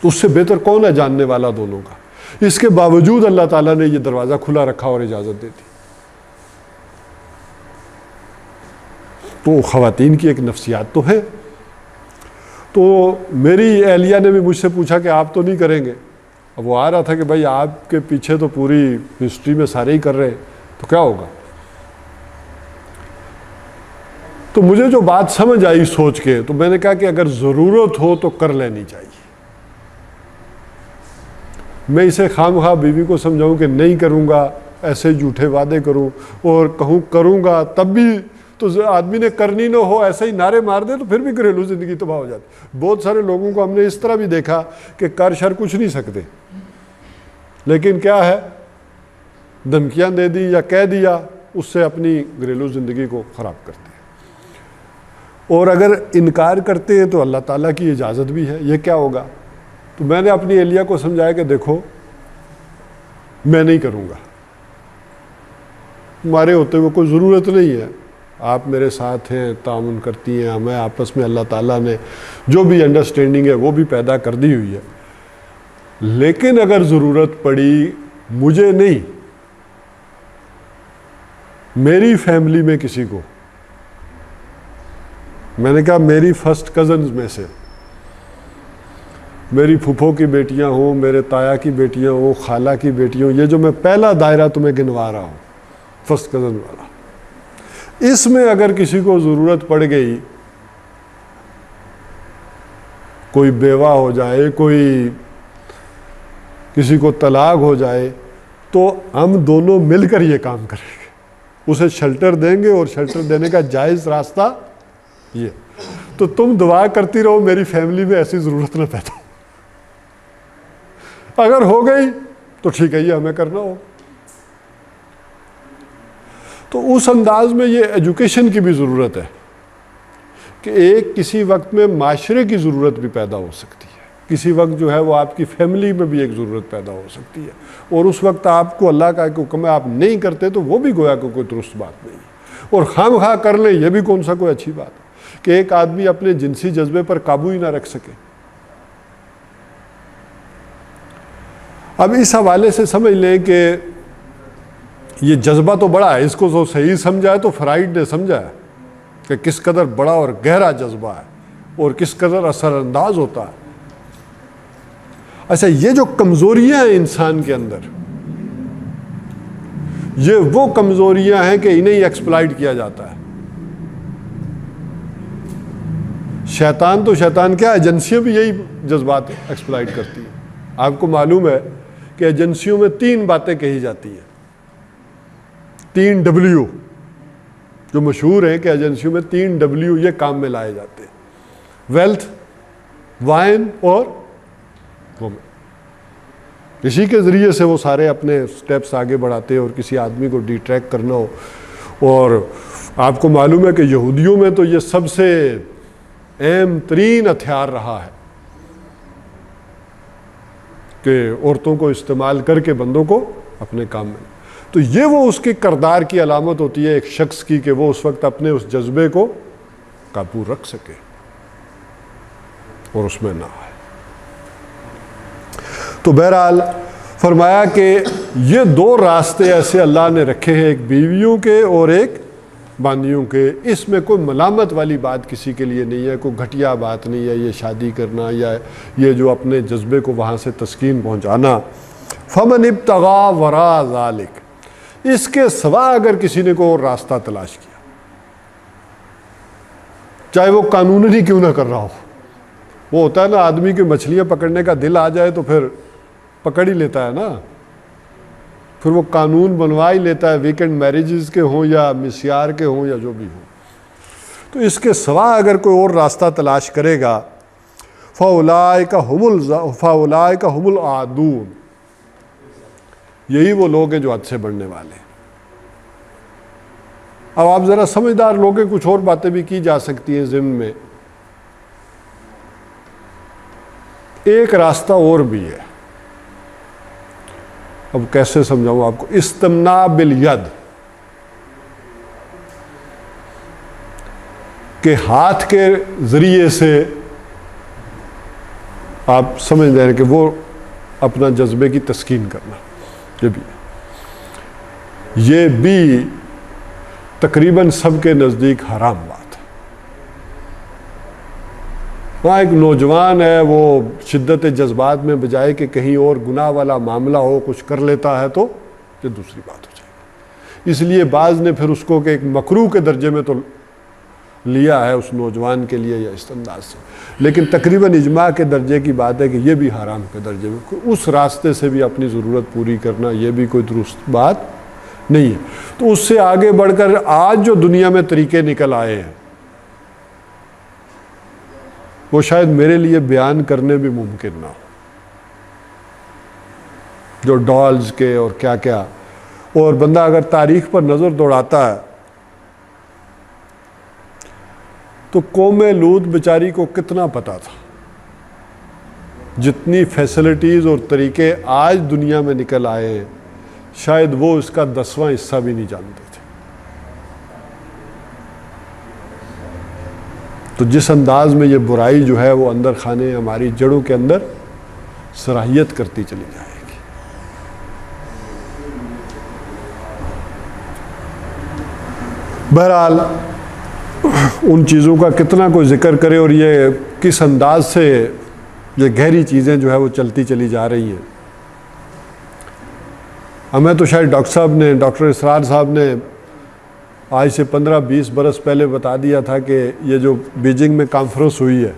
تو اس سے بہتر کون ہے جاننے والا دونوں کا؟ اس کے باوجود اللہ تعالیٰ نے یہ دروازہ کھلا رکھا اور اجازت دے دی۔ تو خواتین کی ایک نفسیات تو ہے۔ تو میری اہلیہ نے بھی مجھ سے پوچھا کہ آپ تو نہیں کریں گے؟ اب وہ آ رہا تھا کہ بھائی آپ کے پیچھے تو پوری ہسٹری میں سارے ہی کر رہے ہیں، تو کیا ہوگا؟ تو مجھے جو بات سمجھ آئی سوچ کے، تو میں نے کہا کہ اگر ضرورت ہو تو کر لینی چاہیے۔ میں اسے خواہ بیوی کو سمجھاؤں کہ نہیں کروں گا، ایسے جھوٹے وعدے کروں اور کہوں کروں گا، تب بھی تو آدمی نے کرنی نہ ہو، ایسے ہی نعرے مار دے تو پھر بھی گھریلو زندگی تباہ ہو جاتی۔ بہت سارے لوگوں کو ہم نے اس طرح بھی دیکھا کہ کر شر کچھ نہیں سکتے، لیکن کیا ہے، دھمکیاں دے دی یا کہہ دیا، اس سے اپنی گھریلو زندگی کو خراب کرتے ہیں۔ اور اگر انکار کرتے ہیں تو اللہ تعالیٰ کی اجازت بھی ہے، یہ کیا ہوگا؟ تو میں نے اپنی اہلیہ کو سمجھایا کہ دیکھو میں نہیں کروں گا، تمہارے ہوتے ہوئے کوئی ضرورت نہیں ہے، آپ میرے ساتھ ہیں، تعاون کرتی ہیں، ہمیں آپس میں اللہ تعالیٰ نے جو بھی انڈرسٹینڈنگ ہے وہ بھی پیدا کر دی ہوئی ہے، لیکن اگر ضرورت پڑی مجھے نہیں، میری فیملی میں کسی کو، میں نے کہا میری فرسٹ کزنز میں سے میری پھپھو کی بیٹیاں ہوں، میرے تایا کی بیٹیاں ہوں، خالہ کی بیٹیاں ہوں، یہ جو میں پہلا دائرہ تمہیں گنوا رہا ہوں فرسٹ کزن والا، اس میں اگر کسی کو ضرورت پڑ گئی، کوئی بیوہ ہو جائے، کوئی کسی کو طلاق ہو جائے، تو ہم دونوں مل کر یہ کام کریں گے، اسے شیلٹر دیں گے، اور شیلٹر دینے کا جائز راستہ یہ، تو تم دعا کرتی رہو میری فیملی میں ایسی ضرورت نہ پیدا ہو، اگر ہو گئی تو ٹھیک ہے، یہ ہمیں کرنا ہو۔ تو اس انداز میں یہ ایجوکیشن کی بھی ضرورت ہے کہ ایک کسی وقت میں معاشرے کی ضرورت بھی پیدا ہو سکتی ہے، کسی وقت جو ہے وہ آپ کی فیملی میں بھی ایک ضرورت پیدا ہو سکتی ہے، اور اس وقت آپ کو اللہ کا ایک حکم ہے آپ نہیں کرتے تو وہ بھی گویا کہ کوئی درست بات نہیں ہے، اور خام خواہ کر لیں یہ بھی کون سا کوئی اچھی بات ہے کہ ایک آدمی اپنے جنسی جذبے پر قابو ہی نہ رکھ سکے۔ اب اس حوالے سے سمجھ لیں کہ یہ جذبہ تو بڑا ہے، اس کو تو صحیح سمجھا ہے تو فرائڈ نے سمجھا ہے کہ کس قدر بڑا اور گہرا جذبہ ہے اور کس قدر اثر انداز ہوتا ہے۔ اچھا، یہ جو کمزوریاں ہیں انسان کے اندر، یہ وہ کمزوریاں ہیں کہ انہیں ایکسپلائٹ کیا جاتا ہے۔ شیطان تو شیطان کیا، ایجنسیاں بھی یہی جذبات ایکسپلائٹ کرتی ہیں۔ آپ کو معلوم ہے کہ ایجنسیوں میں 3 باتیں کہی جاتی ہیں، 3 W جو مشہور ہیں کہ ایجنسیوں میں 3 W یہ کام میں لائے جاتے ہیں: ویلتھ، وائن اور وومن۔ اسی کے ذریعے سے وہ سارے اپنے سٹیپس آگے بڑھاتے ہیں، اور کسی آدمی کو ڈیٹریکٹ کرنا ہو۔ اور آپ کو معلوم ہے کہ یہودیوں میں تو یہ سب سے اہم ترین ہتھیار رہا ہے کہ عورتوں کو استعمال کر کے بندوں کو اپنے کام میں، تو یہ وہ اس کے کردار کی علامت ہوتی ہے ایک شخص کی کہ وہ اس وقت اپنے اس جذبے کو قابو رکھ سکے اور اس میں نہ آئے۔ تو بہرحال فرمایا کہ یہ 2 راستے ایسے اللہ نے رکھے ہیں، ایک بیویوں کے اور ایک باندیوں کے، اس میں کوئی ملامت والی بات کسی کے لیے نہیں ہے، کوئی گھٹیا بات نہیں ہے یہ شادی کرنا یا یہ جو اپنے جذبے کو وہاں سے تسکین پہنچانا۔ فمن ابتغى وراء ذلك، اس کے سوا اگر کسی نے کوئی اور راستہ تلاش کیا، چاہے وہ قانونی کیوں نہ کر رہا ہو، وہ ہوتا ہے نا آدمی کی مچھلیاں پکڑنے کا دل آ جائے تو پھر پکڑ ہی لیتا ہے نا، پھر وہ قانون بنوا ہی لیتا ہے، ویکنڈ میریجز کے ہوں یا مسیار کے ہوں یا جو بھی ہوں۔ تو اس کے سوا اگر کوئی اور راستہ تلاش کرے گا، فَأُولَٰئِكَ هُمُ الْعَادُونَ، یہی وہ لوگ ہیں جو حد سے بڑھنے والے ہیں۔ اب آپ ذرا سمجھدار لوگ ہیں، کچھ اور باتیں بھی کی جا سکتی ہیں ضمن میں۔ ایک راستہ اور بھی ہے، اب کیسے سمجھاؤں آپ کو، استمناء بالید، کہ ہاتھ کے ذریعے سے آپ سمجھ رہے ہیں کہ وہ اپنا جذبے کی تسکین کرنا، یہ بھی تقریباً سب کے نزدیک حرام بات ہے۔ وہاں ایک نوجوان ہے، وہ شدت جذبات میں بجائے کہ کہیں اور گناہ والا معاملہ ہو کچھ کر لیتا ہے تو یہ دوسری بات ہو جائے گی۔ اس لیے بعض نے پھر اس کو کہ ایک مکروہ کے درجے میں تو لیا ہے اس نوجوان کے لیے یا اس انداز سے، لیکن تقریباً اجماع کے درجے کی بات ہے کہ یہ بھی حرام کے درجے میں، اس راستے سے بھی اپنی ضرورت پوری کرنا یہ بھی کوئی درست بات نہیں ہے۔ تو اس سے آگے بڑھ کر آج جو دنیا میں طریقے نکل آئے ہیں وہ شاید میرے لیے بیان کرنے بھی ممکن نہ ہو، جو ڈالز کے اور کیا کیا، اور بندہ اگر تاریخ پر نظر دوڑاتا ہے تو قوم لوط بیچاری کو کتنا پتا تھا، جتنی فیسلٹیز اور طریقے آج دنیا میں نکل آئے ہیں شاید وہ اس کا 10واں حصہ بھی نہیں جانتے تھے. تو جس انداز میں یہ برائی جو ہے وہ اندر خانے ہماری جڑوں کے اندر صلاحیت کرتی چلی جائے گی. بہرحال ان چیزوں کا کتنا کوئی ذکر کرے اور یہ کس انداز سے یہ گہری چیزیں جو ہے وہ چلتی چلی جا رہی ہیں. ہمیں تو شاید ڈاکٹر اسرار صاحب نے آج سے 15-20 برس پہلے بتا دیا تھا کہ یہ جو بیجنگ میں کانفرنس ہوئی ہے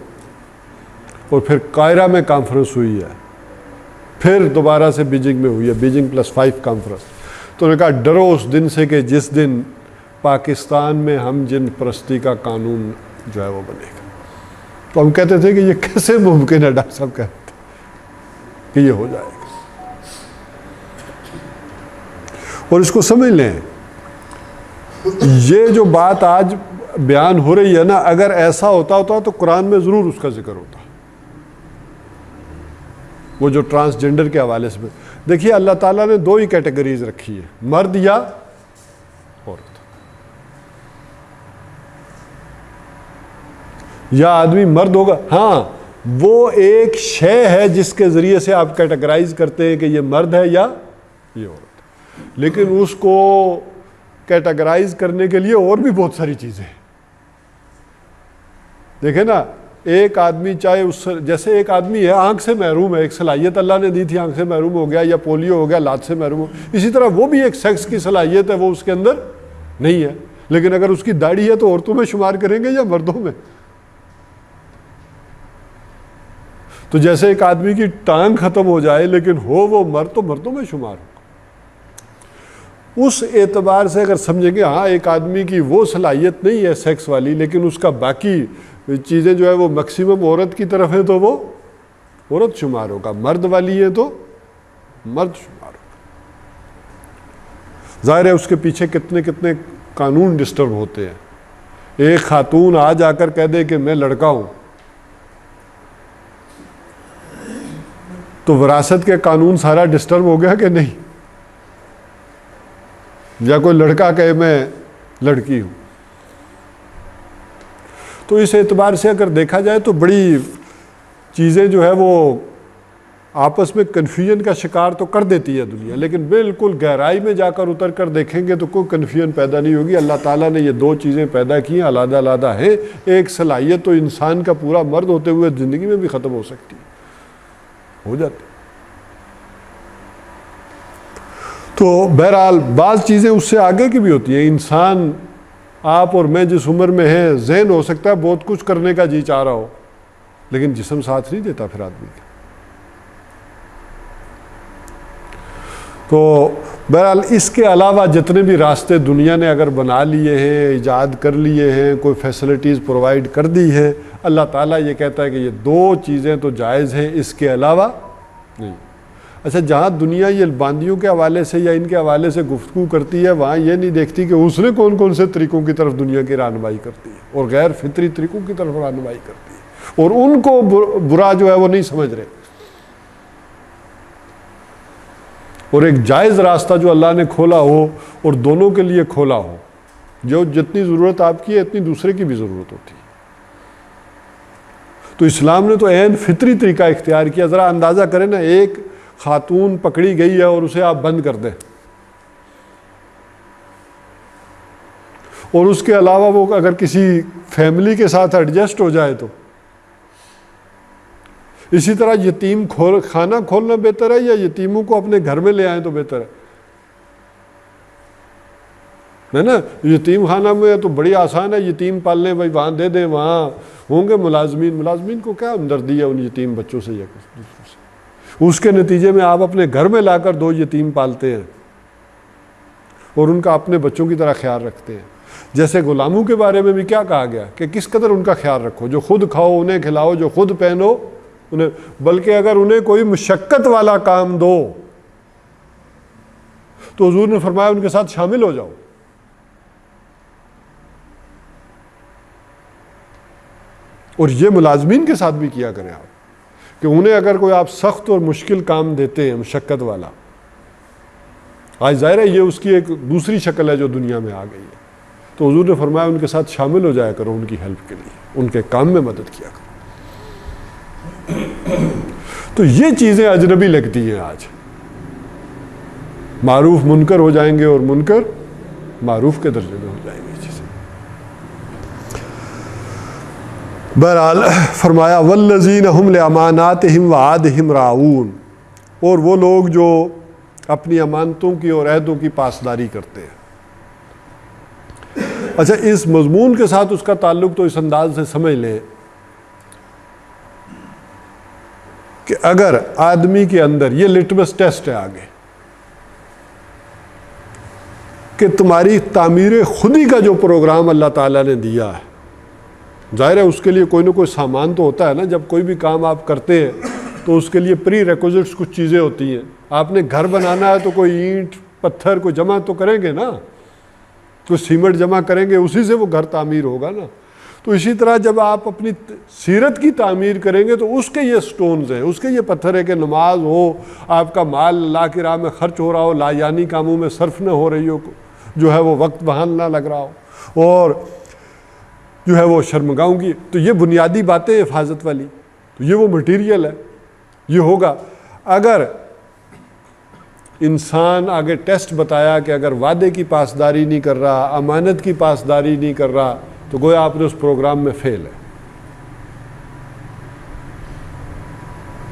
اور پھر قاہرہ میں کانفرنس ہوئی ہے, پھر دوبارہ سے بیجنگ میں ہوئی ہے, بیجنگ +5 کانفرنس. تو انہوں نے کہا ڈرو اس دن سے کہ جس دن پاکستان میں ہم جن پرستی کا قانون جو ہے وہ بنے گا. تو ہم کہتے تھے کہ یہ کیسے ممکن ہے, ڈاکٹر صاحب کہتے تھے کہ یہ ہو جائے گا. اور اس کو سمجھ لیں, یہ جو بات آج بیان ہو رہی ہے نا, اگر ایسا ہوتا تو قرآن میں ضرور اس کا ذکر ہوتا. وہ جو ٹرانسجنڈر کے حوالے سے دیکھیے, اللہ تعالیٰ نے 2 ہی کیٹیگریز رکھی ہے, مرد یا عورت. یا آدمی مرد ہوگا, ہاں وہ ایک شے ہے جس کے ذریعے سے آپ کیٹیگرائز کرتے ہیں کہ یہ مرد ہے یا یہ عورت. لیکن اس کو کیٹیگرائز کرنے کے لیے اور بھی بہت ساری چیزیں ہیں. دیکھیں نا, ایک آدمی چاہے اس جیسے ایک آدمی ہے آنکھ سے محروم ہے, ایک صلاحیت اللہ نے دی تھی, آنکھ سے محروم ہو گیا, یا پولیو ہو گیا, لات سے محروم ہو, اسی طرح وہ بھی ایک سیکس کی صلاحیت ہے, وہ اس کے اندر نہیں ہے. لیکن اگر اس کی داڑھی ہے تو عورتوں میں شمار کریں گے یا مردوں میں؟ تو جیسے ایک آدمی کی ٹانگ ختم ہو جائے لیکن ہو وہ مرد, تو مردوں میں شمار ہو. اس اعتبار سے اگر سمجھیں گے ہاں ایک آدمی کی وہ صلاحیت نہیں ہے سیکس والی, لیکن اس کا باقی چیزیں جو ہے وہ میکسیمم عورت کی طرف ہے, تو وہ عورت شمار ہوگا. مرد والی ہے تو مرد شمار ہوگا. ظاہر ہے اس کے پیچھے کتنے کتنے قانون ڈسٹرب ہوتے ہیں. ایک خاتون آ جا کر کہہ دے کہ میں لڑکا ہوں, تو وراثت کے قانون سارا ڈسٹرب ہو گیا کہ نہیں؟ یا کوئی لڑکا کہے میں لڑکی ہوں. تو اس اعتبار سے اگر دیکھا جائے تو بڑی چیزیں جو ہے وہ آپس میں کنفیوژن کا شکار تو کر دیتی ہے دنیا, لیکن بالکل گہرائی میں جا کر اتر کر دیکھیں گے تو کوئی کنفیوژن پیدا نہیں ہوگی. اللہ تعالیٰ نے یہ 2 چیزیں پیدا کی ہیں, علیحدہ علیحدہ ہیں. ایک صلاحیت تو انسان کا پورا مرد ہوتے ہوئے زندگی میں بھی ختم ہو سکتی ہے, ہو جاتی. تو بہرحال بعض چیزیں اس سے آگے کی بھی ہوتی ہیں. انسان آپ اور میں جس عمر میں ہیں, ذہن ہو سکتا ہے بہت کچھ کرنے کا جی چاہ رہا ہو, لیکن جسم ساتھ نہیں دیتا پھر آدمی کا. تو بہرحال اس کے علاوہ جتنے بھی راستے دنیا نے اگر بنا لیے ہیں, ایجاد کر لیے ہیں, کوئی فیسلٹیز پرووائڈ کر دی ہے, اللہ تعالیٰ یہ کہتا ہے کہ یہ 2 چیزیں تو جائز ہیں, اس کے علاوہ نہیں. اچھا, جہاں دنیا یہ باندیوں کے حوالے سے یا ان کے حوالے سے گفتگو کرتی ہے, وہاں یہ نہیں دیکھتی کہ اس نے کون کون سے طریقوں کی طرف دنیا کی رہنمائی کرتی ہے اور غیر فطری طریقوں کی طرف رہنمائی کرتی ہے, اور ان کو برا جو ہے وہ نہیں سمجھ رہے. اور ایک جائز راستہ جو اللہ نے کھولا ہو اور دونوں کے لیے کھولا ہو, جو جتنی ضرورت آپ کی ہے اتنی دوسرے کی بھی ضرورت ہوتی ہے. تو اسلام نے تو عین فطری طریقہ اختیار کیا. ذرا اندازہ کریں نا, ایک خاتون پکڑی گئی ہے اور اسے آپ بند کر دیں, اور اس کے علاوہ وہ اگر کسی فیملی کے ساتھ ایڈجسٹ ہو جائے تو اسی طرح یتیم خانہ کھولنا بہتر ہے یا یتیموں کو اپنے گھر میں لے آئیں تو بہتر ہے نا؟ یتیم خانہ میں تو بڑی آسان ہے, یتیم پال لیں بھائی, وہاں دے دیں, وہاں ہوں گے ملازمین کو کیا ہمدردی ہے ان یتیم بچوں سے یا کچھ دوسروں سے. اس کے نتیجے میں آپ اپنے گھر میں لا کر 2 یتیم پالتے ہیں اور ان کا اپنے بچوں کی طرح خیال رکھتے ہیں. جیسے غلاموں کے بارے میں بھی کیا کہا گیا کہ کس قدر ان کا خیال رکھو, جو خود کھاؤ انہیں کھلاؤ, جو خود پہنو انہیں, بلکہ اگر انہیں کوئی مشقت والا کام دو تو حضور نے فرمایا ان کے ساتھ شامل ہو جاؤ. اور یہ ملازمین کے ساتھ بھی کیا کریں آپ, کہ انہیں اگر کوئی آپ سخت اور مشکل کام دیتے ہیں مشقت والا, آج ظاہر ہے یہ اس کی ایک دوسری شکل ہے جو دنیا میں آ گئی ہے، تو حضور نے فرمایا ان کے ساتھ شامل ہو جایا کرو، ان کی ہیلپ کے لیے، ان کے کام میں مدد کیا کرو۔ تو یہ چیزیں اجنبی لگتی ہیں آج، معروف منکر ہو جائیں گے اور منکر معروف کے درجے میں ہو جائیں گے چیزیں۔ بہرحال فرمایا والذین ہم لاماناتہم وعہدہم راعون، اور وہ لوگ جو اپنی امانتوں کی اور عہدوں کی پاسداری کرتے ہیں۔ اچھا، اس مضمون کے ساتھ اس کا تعلق تو اس انداز سے سمجھ لیں کہ اگر آدمی کے اندر یہ لٹمس ٹیسٹ ہے آگے کہ تمہاری تعمیر خودی کا جو پروگرام اللہ تعالیٰ نے دیا ہے، ظاہر ہے اس کے لیے کوئی نہ کوئی سامان تو ہوتا ہے نا، جب کوئی بھی کام آپ کرتے ہیں تو اس کے لیے پری ریکوزٹس کچھ چیزیں ہوتی ہیں۔ آپ نے گھر بنانا ہے تو کوئی اینٹ پتھر کو جمع تو کریں گے نا، کوئی سیمنٹ جمع کریں گے، اسی سے وہ گھر تعمیر ہوگا نا۔ تو اسی طرح جب آپ اپنی سیرت کی تعمیر کریں گے تو اس کے یہ سٹونز ہیں، اس کے یہ پتھر ہے کہ نماز ہو، آپ کا مال اللہ کی راہ میں خرچ ہو رہا ہو، لا یعنی کاموں میں صرف نہ ہو رہی ہو، جو ہے وہ وقت وہاں نہ لگ رہا ہو، اور جو ہے وہ شرمگاہوں کی، تو یہ بنیادی باتیں حفاظت والی، تو یہ وہ مٹیریل ہے، یہ ہوگا۔ اگر انسان آگے ٹیسٹ بتایا کہ اگر وعدے کی پاسداری نہیں کر رہا، امانت کی پاسداری نہیں کر رہا، تو گویا آپ نے اس پروگرام میں فیل ہے۔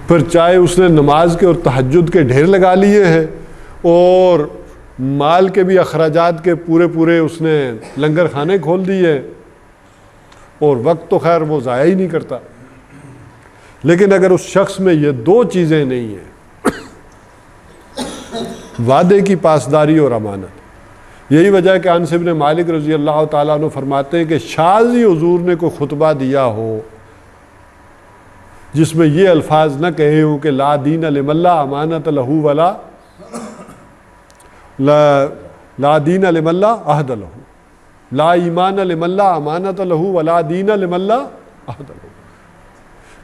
پھر چاہے اس نے نماز کے اور تہجد کے ڈھیر لگا لیے ہیں اور مال کے بھی اخراجات کے پورے اس نے لنگر خانے کھول دیے، اور وقت تو خیر وہ ضائع ہی نہیں کرتا، لیکن اگر اس شخص میں یہ دو چیزیں نہیں ہیں، وعدے کی پاسداری اور امانت، یہی وجہ ہے کہ انس بن مالک رضی اللہ تعالیٰ عنہ فرماتے ہیں کہ شاذ ہی حضور نے کوئی خطبہ دیا ہو جس میں یہ الفاظ نہ کہے ہوں کہ لا دین لمن لا امانت لہ ولا لا دین لمن لا عہد لہ، لا ایمان لمن لا امانت لہ ولا دین لمن لا عہد لہ،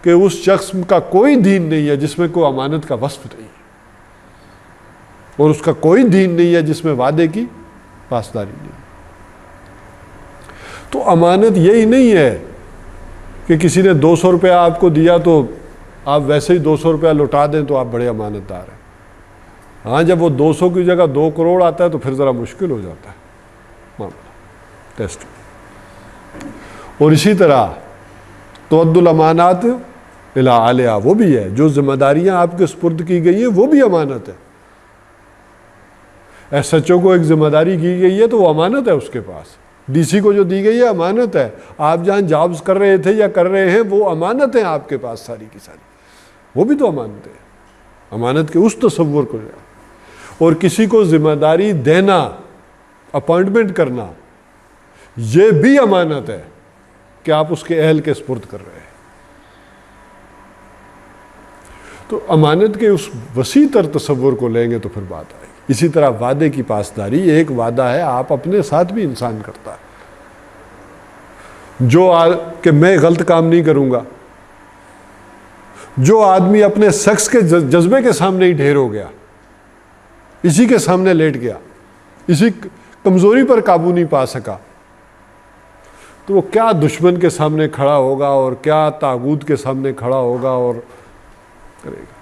کہ اس شخص کا کوئی دین نہیں ہے جس میں کوئی امانت کا وصف نہیں ہے، اور اس کا کوئی دین نہیں ہے جس میں وعدے کی پاسداری نہیں۔ تو امانت یہی نہیں ہے کہ کسی نے 200 روپیہ آپ کو دیا تو آپ ویسے ہی 200 روپیہ لوٹا دیں تو آپ بڑے امانت دار ہیں۔ ہاں، جب وہ 200 کی جگہ 2 کروڑ آتا ہے تو پھر ذرا مشکل ہو جاتا ہے معاملہ ٹیسٹ۔ اور اسی طرح تؤد الامانات الی اہلہا، وہ بھی ہے، جو ذمہ داریاں آپ کے سپرد کی گئی ہیں وہ بھی امانت ہے۔ ایس ایچ او کو ایک ذمہ داری کی گئی ہے تو وہ امانت ہے اس کے پاس، ڈی سی کو جو دی گئی ہے امانت ہے، آپ جہاں جابز کر رہے تھے یا کر رہے ہیں وہ امانت ہیں آپ کے پاس ساری کی ساری، وہ بھی تو امانت ہے۔ امانت کے اس تصور کو جائے، اور کسی کو ذمہ داری دینا، اپوائنٹمنٹ کرنا، یہ بھی امانت ہے کہ آپ اس کے اہل کے سپرد کر رہے ہیں۔ تو امانت کے اس وسیع تر تصور کو لیں گے تو پھر بات آئے گی۔ اسی طرح وعدے کی پاسداری ایک وعدہ ہے، آپ اپنے ساتھ بھی انسان کرتا ہے، جو کہ میں غلط کام نہیں کروں گا۔ جو آدمی اپنے شخص کے جذبے کے سامنے ہی ڈھیر ہو گیا، اسی کے سامنے لیٹ گیا، اسی کمزوری پر قابو نہیں پا سکا، تو وہ کیا دشمن کے سامنے کھڑا ہوگا اور کیا طاغوت کے سامنے کھڑا ہوگا اور کرے گا۔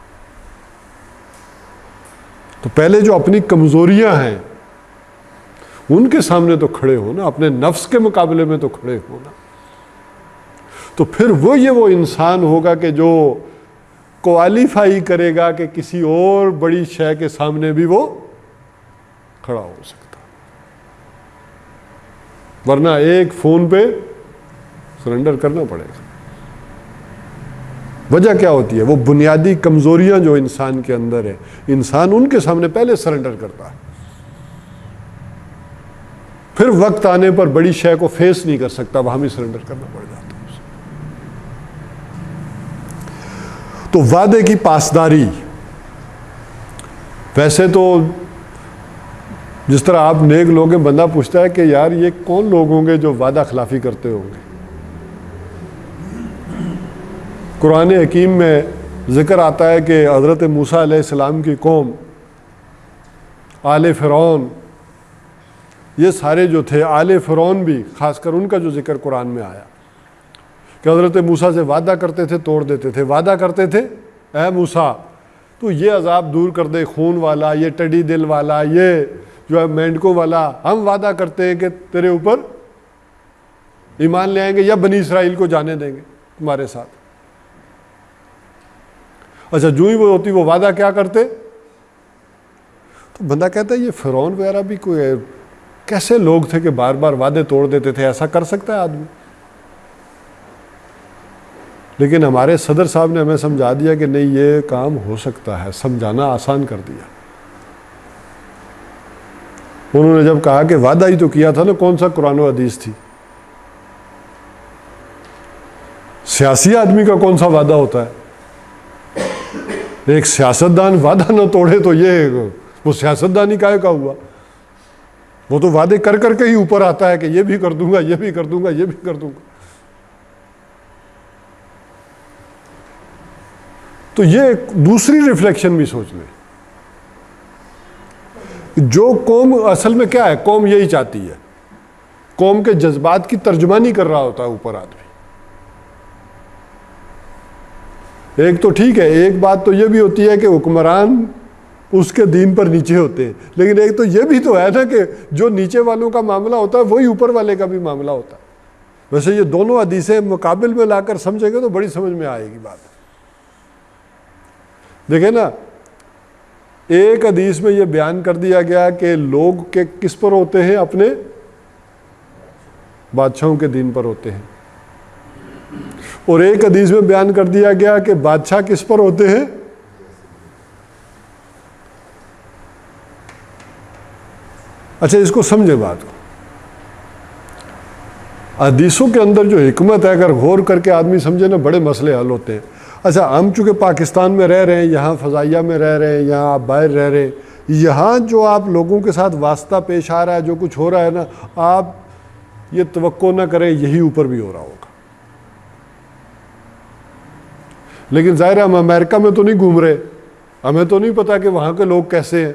تو پہلے جو اپنی کمزوریاں ہیں ان کے سامنے تو کھڑے ہونا، اپنے نفس کے مقابلے میں تو کھڑے ہونا، تو پھر وہ انسان ہوگا کہ جو کوالیفائی کرے گا کہ کسی اور بڑی شے کے سامنے بھی وہ کھڑا ہو سکتا، ورنہ ایک فون پہ سرنڈر کرنا پڑے گا۔ وجہ کیا ہوتی ہے؟ وہ بنیادی کمزوریاں جو انسان کے اندر ہے، انسان ان کے سامنے پہلے سرنڈر کرتا ہے، پھر وقت آنے پر بڑی شے کو فیس نہیں کر سکتا، وہاں بھی سرنڈر کرنا پڑ جاتا ہے۔ تو وعدے کی پاسداری، ویسے تو جس طرح آپ نیک لوگ ہیں، بندہ پوچھتا ہے کہ یار یہ کون لوگ ہوں گے جو وعدہ خلافی کرتے ہوں گے؟ قرآن حکیم میں ذکر آتا ہے کہ حضرت موسیٰ علیہ السلام کی قوم آل فرعون، یہ سارے جو تھے، آل فرعون بھی خاص کر ان کا جو ذکر قرآن میں آیا کہ حضرت موسیٰ سے وعدہ کرتے تھے توڑ دیتے تھے، وعدہ کرتے تھے اے موسیٰ تو یہ عذاب دور کر دے، خون والا، یہ ٹڈی دل والا، یہ جو ہے مینڈکوں والا، ہم وعدہ کرتے ہیں کہ تیرے اوپر ایمان لے آئیں گے یا بنی اسرائیل کو جانے دیں گے تمہارے ساتھ۔ اچھا جو ہی وہ ہوتی وہ وعدہ کیا کرتے، تو بندہ کہتا ہے یہ فرعون وغیرہ بھی کوئی کیسے لوگ تھے کہ بار بار وعدے توڑ دیتے تھے، ایسا کر سکتا ہے آدمی؟ لیکن ہمارے صدر صاحب نے ہمیں سمجھا دیا کہ نہیں یہ کام ہو سکتا ہے، سمجھانا آسان کر دیا۔ انہوں نے جب کہا کہ وعدہ ہی تو کیا تھا نا، کون سا قرآن و حدیث تھی؟ سیاسی آدمی کا کون سا وعدہ ہوتا ہے؟ ایک سیاستدان وعدہ نہ توڑے تو یہ وہ سیاستدان ہی کائے کا ہوا؟ وہ تو وعدے کر کر کے ہی اوپر آتا ہے کہ یہ بھی کر دوں گا، یہ بھی کر دوں گا، یہ بھی کر دوں گا۔ تو یہ ایک دوسری ریفلیکشن بھی سوچ لیں، جو قوم اصل میں کیا ہے، قوم یہی چاہتی ہے، قوم کے جذبات کی ترجمانی کر رہا ہوتا ہے اوپر آدمی۔ ایک تو ٹھیک ہے، ایک بات تو یہ بھی ہوتی ہے کہ حکمران اس کے دین پر نیچے ہوتے ہیں، لیکن ایک تو یہ بھی تو ہے نا کہ جو نیچے والوں کا معاملہ ہوتا ہے وہی اوپر والے کا بھی معاملہ ہوتا ہے۔ ویسے یہ دونوں حدیثیں مقابل میں لا کر سمجھیں گے تو بڑی سمجھ میں آئے گی بات۔ دیکھیں نا، ایک حدیث میں یہ بیان کر دیا گیا کہ لوگ کے کس پر ہوتے ہیں، اپنے بادشاہوں کے دین پر ہوتے ہیں، اور ایک حدیث میں بیان کر دیا گیا کہ بادشاہ کس پر ہوتے ہیں، اچھا اس کو سمجھے بات کو، حدیثوں کے اندر جو حکمت ہے اگر غور کر کے آدمی سمجھے نا بڑے مسئلے حل ہوتے ہیں۔ اچھا ہم چونکہ پاکستان میں رہ رہے ہیں، یہاں فضائیہ میں رہ رہے ہیں، یہاں آپ باہر رہ رہے ہیں، یہاں جو آپ لوگوں کے ساتھ واسطہ پیش آ رہا ہے، جو کچھ ہو رہا ہے نا، آپ یہ توقع نہ کریں یہی اوپر بھی ہو رہا ہوگا۔ لیکن ظاہر ہے ہم امریکہ میں تو نہیں گھوم رہے، ہمیں تو نہیں پتا کہ وہاں کے لوگ کیسے ہیں۔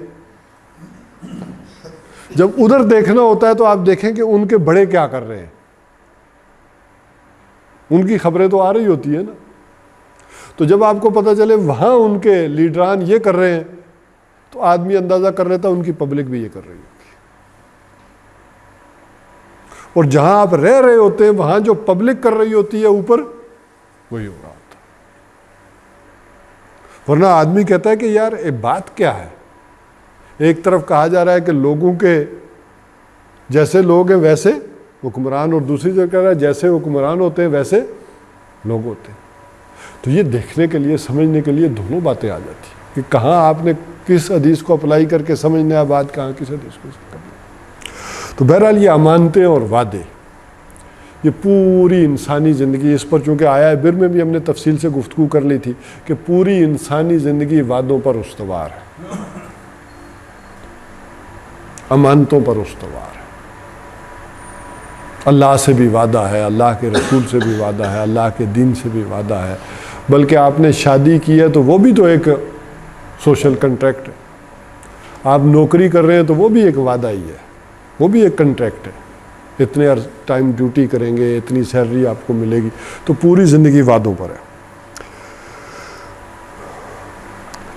جب ادھر دیکھنا ہوتا ہے تو آپ دیکھیں کہ ان کے بڑے کیا کر رہے ہیں، ان کی خبریں تو آ رہی ہوتی ہیں نا۔ تو جب آپ کو پتہ چلے وہاں ان کے لیڈران یہ کر رہے ہیں تو آدمی اندازہ کر لیتا ہے ان کی پبلک بھی یہ کر رہی ہوگی، اور جہاں آپ رہ رہے ہوتے ہیں وہاں جو پبلک کر رہی ہوتی ہے اوپر وہی ہو رہا ہوتا ہے۔ ورنہ آدمی کہتا ہے کہ یار یہ بات کیا ہے، ایک طرف کہا جا رہا ہے کہ لوگوں کے جیسے لوگ ہیں ویسے حکمران، اور دوسری جگہ کہہ رہا ہے جیسے حکمران ہوتے ہیں ویسے لوگ ہوتے ہیں۔ تو یہ دیکھنے کے لیے، سمجھنے کے لیے دونوں باتیں آ جاتی ہیں کہ کہاں آپ نے کس حدیث کو اپلائی کر کے سمجھنا ہے بات، کہاں کس حدیث کو کرنا ہے۔ تو بہرحال یہ امانتیں اور وعدے، یہ پوری انسانی زندگی، اس پر چونکہ آیا بر میں بھی ہم نے تفصیل سے گفتگو کر لی تھی کہ پوری انسانی زندگی وعدوں پر استوار ہے، امانتوں پر استوار ہے۔ اللہ سے بھی وعدہ ہے، اللہ کے رسول سے بھی وعدہ ہے، اللہ کے دین سے بھی وعدہ ہے، بلکہ آپ نے شادی کی ہے تو وہ بھی تو ایک سوشل کنٹریکٹ ہے، آپ نوکری کر رہے ہیں تو وہ بھی ایک وعدہ ہی ہے، وہ بھی ایک کنٹریکٹ ہے، اتنے ٹائم ڈیوٹی کریں گے، اتنی سیلری آپ کو ملے گی، تو پوری زندگی وعدوں پر ہے۔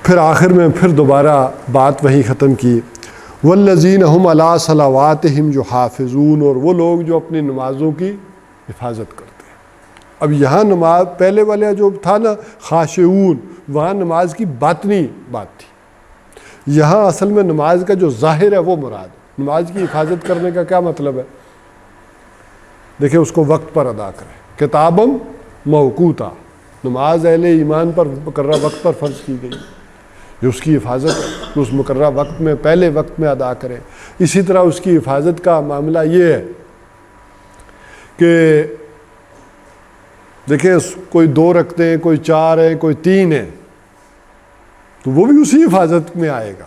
پھر آخر میں پھر دوبارہ بات وہی ختم کی، والذین هم علی صلواتہم یحافظون، اور وہ لوگ جو اپنی نمازوں کی حفاظت کرتے ہیں۔ اب یہاں نماز پہلے والا جو تھا نا خاشعون، وہاں نماز کی باطنی بات تھی، یہاں اصل میں نماز کا جو ظاہر ہے وہ مراد ہے۔ نماز کی حفاظت کرنے کا کیا مطلب ہے؟ دیکھیں اس کو وقت پر ادا کریں، کتابم موقوتا، نماز اہل ایمان پر مقررہ وقت پر فرض کی گئی، جو اس کی حفاظت اس مقررہ وقت میں پہلے وقت میں ادا کریں۔ اسی طرح اس کی حفاظت کا معاملہ یہ ہے کہ دیکھیں کوئی 2 رکھتے ہیں، کوئی 4 ہے، کوئی 3 ہے، تو وہ بھی اسی حفاظت میں آئے گا۔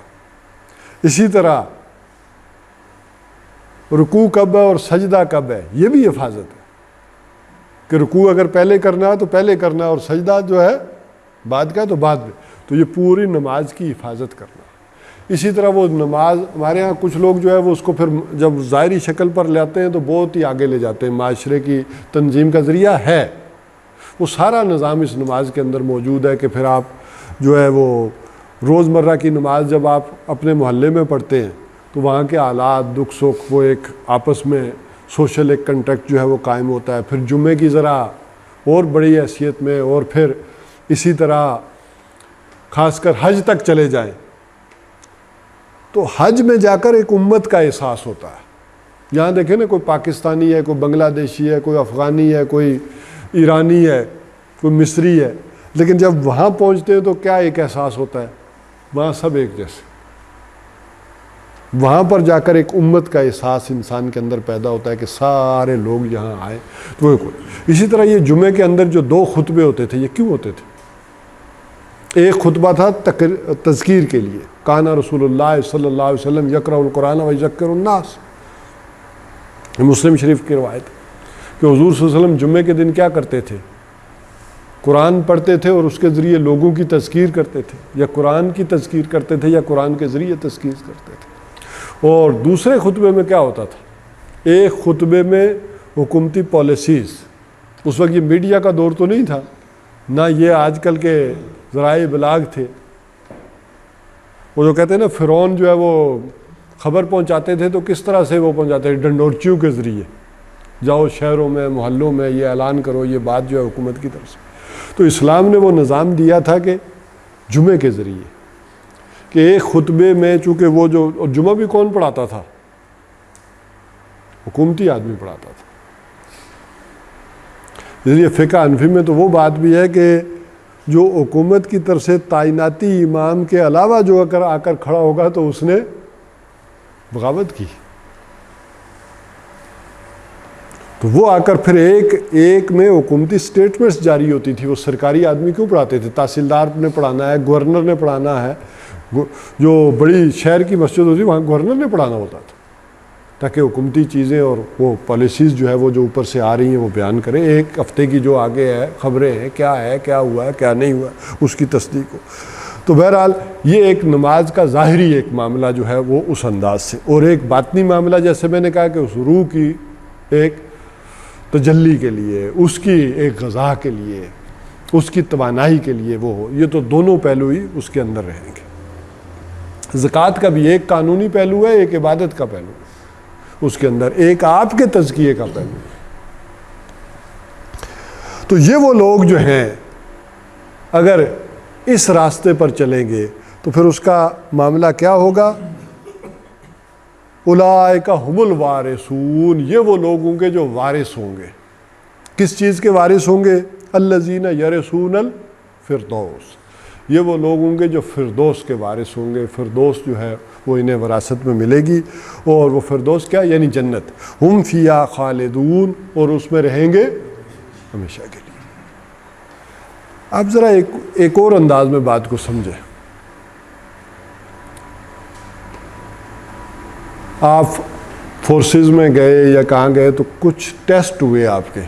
اسی طرح رکوع کب ہے اور سجدہ کب ہے، یہ بھی حفاظت ہے کہ رکوع اگر پہلے کرنا ہے تو پہلے کرنا ہے، اور سجدہ جو ہے بعد کا ہے تو بعد میں، تو یہ پوری نماز کی حفاظت کرنا۔ اسی طرح وہ نماز ہمارے ہاں کچھ لوگ جو ہے وہ اس کو پھر جب ظاہری شکل پر لاتے ہیں تو بہت ہی آگے لے جاتے ہیں، معاشرے کی تنظیم کا ذریعہ ہے، وہ سارا نظام اس نماز کے اندر موجود ہے کہ پھر آپ جو ہے وہ روزمرہ کی نماز جب آپ اپنے محلے میں پڑھتے ہیں تو وہاں کے حالات دکھ سکھ وہ ایک آپس میں سوشل ایک کنٹیکٹ جو ہے وہ قائم ہوتا ہے. پھر جمعے کی ذرا اور بڑی حیثیت میں، اور پھر اسی طرح خاص کر حج تک چلے جائیں تو حج میں جا کر ایک امت کا احساس ہوتا ہے. یہاں دیکھیں نا، کوئی پاکستانی ہے، کوئی بنگلہ دیشی ہے، کوئی افغانی ہے، کوئی ایرانی ہے، کوئی مصری ہے، لیکن جب وہاں پہنچتے ہیں تو کیا ایک احساس ہوتا ہے، وہاں سب ایک جیسے. وہاں پر جا کر ایک امت کا احساس انسان کے اندر پیدا ہوتا ہے کہ سارے لوگ یہاں آئے. تو اسی طرح یہ جمعے کے اندر جو 2 خطبے ہوتے تھے، یہ کیوں ہوتے تھے؟ ایک خطبہ تھا تذکیر کے لیے، کانا رسول اللہ صلی اللہ علیہ وسلم یقرأ القرآن و یذکر الناس، مسلم شریف کی روایت کہ حضور صلی اللہ علیہ وسلم جمعے کے دن کیا کرتے تھے؟ قرآن پڑھتے تھے اور اس کے ذریعے لوگوں کی تذکیر کرتے تھے، یا قرآن کی تذکیر کرتے تھے یا قرآن کے ذریعے تذکیر کرتے تھے. اور دوسرے خطبے میں کیا ہوتا تھا؟ ایک خطبے میں حکومتی پالیسیز، اس وقت یہ میڈیا کا دور تو نہیں تھا، نہ یہ آج کل کے ذرائع ابلاغ تھے. وہ جو کہتے ہیں نا فرعون جو ہے وہ خبر پہنچاتے تھے تو کس طرح سے وہ پہنچاتے تھے؟ ڈنڈورچیوں کے ذریعے، جاؤ شہروں میں محلوں میں یہ اعلان کرو، یہ بات جو ہے حکومت کی طرف سے. تو اسلام نے وہ نظام دیا تھا کہ جمعے کے ذریعے، کہ ایک خطبے میں، چونکہ وہ جو، اور جمعہ بھی کون پڑھاتا تھا؟ حکومتی آدمی پڑھاتا تھا. اس لیے فقہ حنفی میں تو وہ بات بھی ہے کہ جو حکومت کی طرف سے تعیناتی امام کے علاوہ جو اگر آ کر کھڑا ہوگا تو اس نے بغاوت کی. تو وہ آ کر پھر ایک میں حکومتی سٹیٹمنٹس جاری ہوتی تھی. وہ سرکاری آدمی کیوں پڑھاتے تھے؟ تحصیلدار نے پڑھانا ہے، گورنر نے پڑھانا ہے، جو بڑی شہر کی مسجد ہوتی وہاں گورنر نے پڑھانا ہوتا تھا، تاکہ حکومتی چیزیں اور وہ پالیسیز جو ہے وہ جو اوپر سے آ رہی ہیں وہ بیان کریں. ایک ہفتے کی جو آگے ہے خبریں ہیں، کیا ہے، کیا ہوا ہے، کیا نہیں ہوا، اس کی تصدیق ہو. تو بہرحال یہ ایک نماز کا ظاہری ایک معاملہ جو ہے وہ اس انداز سے، اور ایک باطنی معاملہ جیسے میں نے کہا کہ اس روح کی ایک تجلی کے لیے، اس کی ایک غذا کے لیے، اس کی توانائی کے لیے وہ ہو. یہ تو دونوں پہلو ہی اس کے اندر رہیں گے. زکوٰۃ کا بھی ایک قانونی پہلو ہے، ایک عبادت کا پہلو ہے، اس کے اندر ایک آپ کے تزکیے کا پہلو ہے. تو یہ وہ لوگ جو ہیں اگر اس راستے پر چلیں گے تو پھر اس کا معاملہ کیا ہوگا؟ اولئک هم الوارثون، یہ وہ لوگ ہوں گے جو وارث ہوں گے. کس چیز کے وارث ہوں گے؟ الذین یرثون الفردوس، یہ وہ لوگ ہوں گے جو فردوس کے وارث ہوں گے. فردوس جو ہے وہ انہیں وراثت میں ملے گی، اور وہ فردوس کیا؟ یعنی جنت. ہم فیہا خالدون، اور اس میں رہیں گے ہمیشہ کے لیے. آپ ذرا ایک اور انداز میں بات کو سمجھیں. آپ فورسز میں گئے یا کہاں گئے تو کچھ ٹیسٹ ہوئے، آپ کے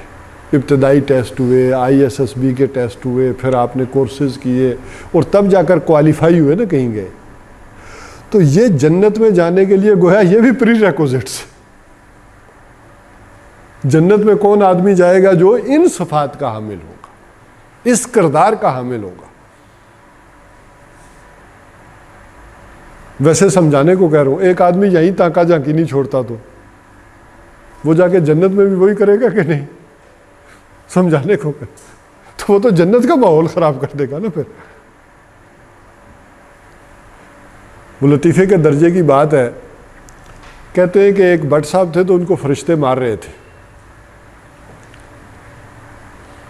ابتدائی ٹیسٹ ہوئے، ISSB کے ٹیسٹ ہوئے، پھر آپ نے کورسز کیے اور تب جا کر کوالیفائی ہوئے نا کہیں گئے. تو یہ جنت میں جانے کے لیے گویا یہ بھی پری ریکوزٹس. جنت میں کون آدمی جائے گا جو ان صفات کا حامل ہوگا، اس کردار کا حامل ہوگا. ویسے سمجھانے کو کہہ رہا ہوں، ایک آدمی یہیں تاکہ جھانکی نہیں چھوڑتا تو وہ جا کے جنت میں بھی وہی کرے گا کہ نہیں؟ سمجھانے کو کہ تو وہ تو جنت کا ماحول خراب کر دے گا نا. پھر وہ لطیفے کے درجے کی بات ہے. کہتے ہیں کہ ایک بٹ صاحب تھے تو ان کو فرشتے مار رہے تھے.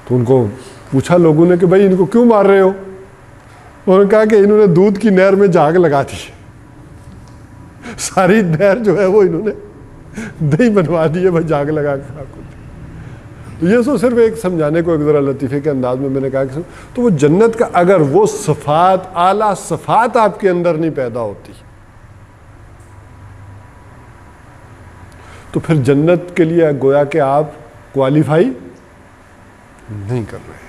تو ان کو پوچھا لوگوں نے کہ بھائی ان کو کیوں مار رہے ہو؟ انہوں نے کہا کہ انہوں نے دودھ کی نہر میں جھاگ لگا دی، ساری نہر جو ہے وہ انہوں نے دہی بنوا دی ہے، بھائی جھاگ لگا کے کھا. یہ سو صرف ایک سمجھانے کو ایک ذرا لطیفے کے انداز میں نے کہا کہ تو وہ جنت کا اگر وہ صفات، اعلیٰ صفات آپ کے اندر نہیں پیدا ہوتی تو پھر جنت کے لیے گویا کہ آپ کوالیفائی نہیں کر رہے.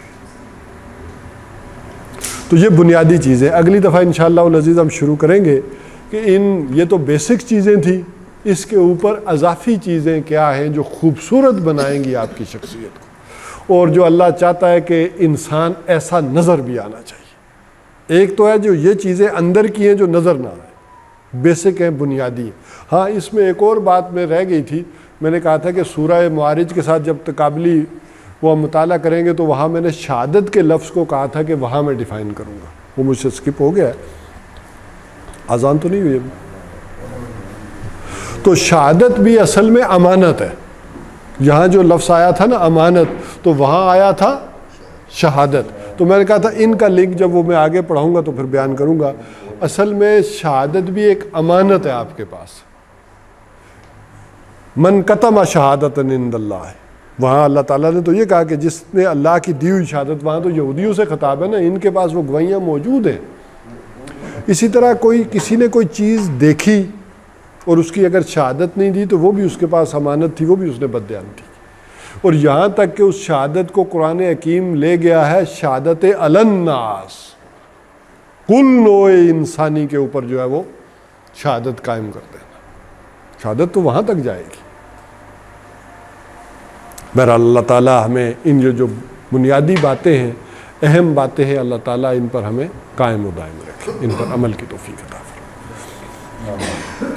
تو یہ بنیادی چیز ہے. اگلی دفعہ انشاءاللہ العزیز ہم شروع کریں گے کہ یہ تو بیسک چیزیں تھیں، اس کے اوپر اضافی چیزیں کیا ہیں جو خوبصورت بنائیں گی آپ کی شخصیت کو، اور جو اللہ چاہتا ہے کہ انسان ایسا نظر بھی آنا چاہیے۔ ایک تو ہے جو یہ چیزیں اندر کی ہیں جو نظر نہ آئیں، بیسک ہیں، بنیادی ہیں۔ ہاں اس میں ایک اور بات میں رہ گئی تھی، میں نے کہا تھا کہ سورہ معارج کے ساتھ جب تقابلی وہ مطالعہ کریں گے تو وہاں میں نے شہادت کے لفظ کو کہا تھا کہ وہاں میں ڈیفائن کروں گا، وہ مجھ سے سکپ ہو گیا ہے۔ اذان تو نہیں ہوئی ابھی؟ تو شہادت بھی اصل میں امانت ہے، یہاں جو لفظ آیا تھا نا امانت، تو وہاں آیا تھا شہادت۔ تو میں نے کہا تھا ان کا لنک جب وہ میں آگے پڑھاؤں گا تو پھر بیان کروں گا۔ اصل میں شہادت بھی ایک امانت ہے آپ کے پاس۔ من کتم شہادت عند اللہ ہے، وہاں اللہ تعالیٰ نے تو یہ کہا کہ جس نے اللہ کی دی ہوئی شہادت، وہاں تو یہودیوں سے خطاب ہے نا، ان کے پاس وہ گواہیاں موجود ہیں۔ اسی طرح کسی نے کوئی چیز دیکھی اور اس کی اگر شہادت نہیں دی تو وہ بھی اس کے پاس امانت تھی، وہ بھی اس نے بددیان کی۔ اور یہاں تک کہ اس شہادت کو قرآن حکیم لے گیا ہے شہادت علی الناس، کل نوع انسانی کے اوپر جو ہے وہ شہادت قائم کر دینا۔ شہادت تو وہاں تک جائے گی۔ بہرحال اللہ تعالیٰ ہمیں ان جو بنیادی باتیں ہیں، اہم باتیں ہیں، اللہ تعالیٰ ان پر ہمیں قائم و دائم رکھے، ان پر عمل کی توفیق عطا فرمائے۔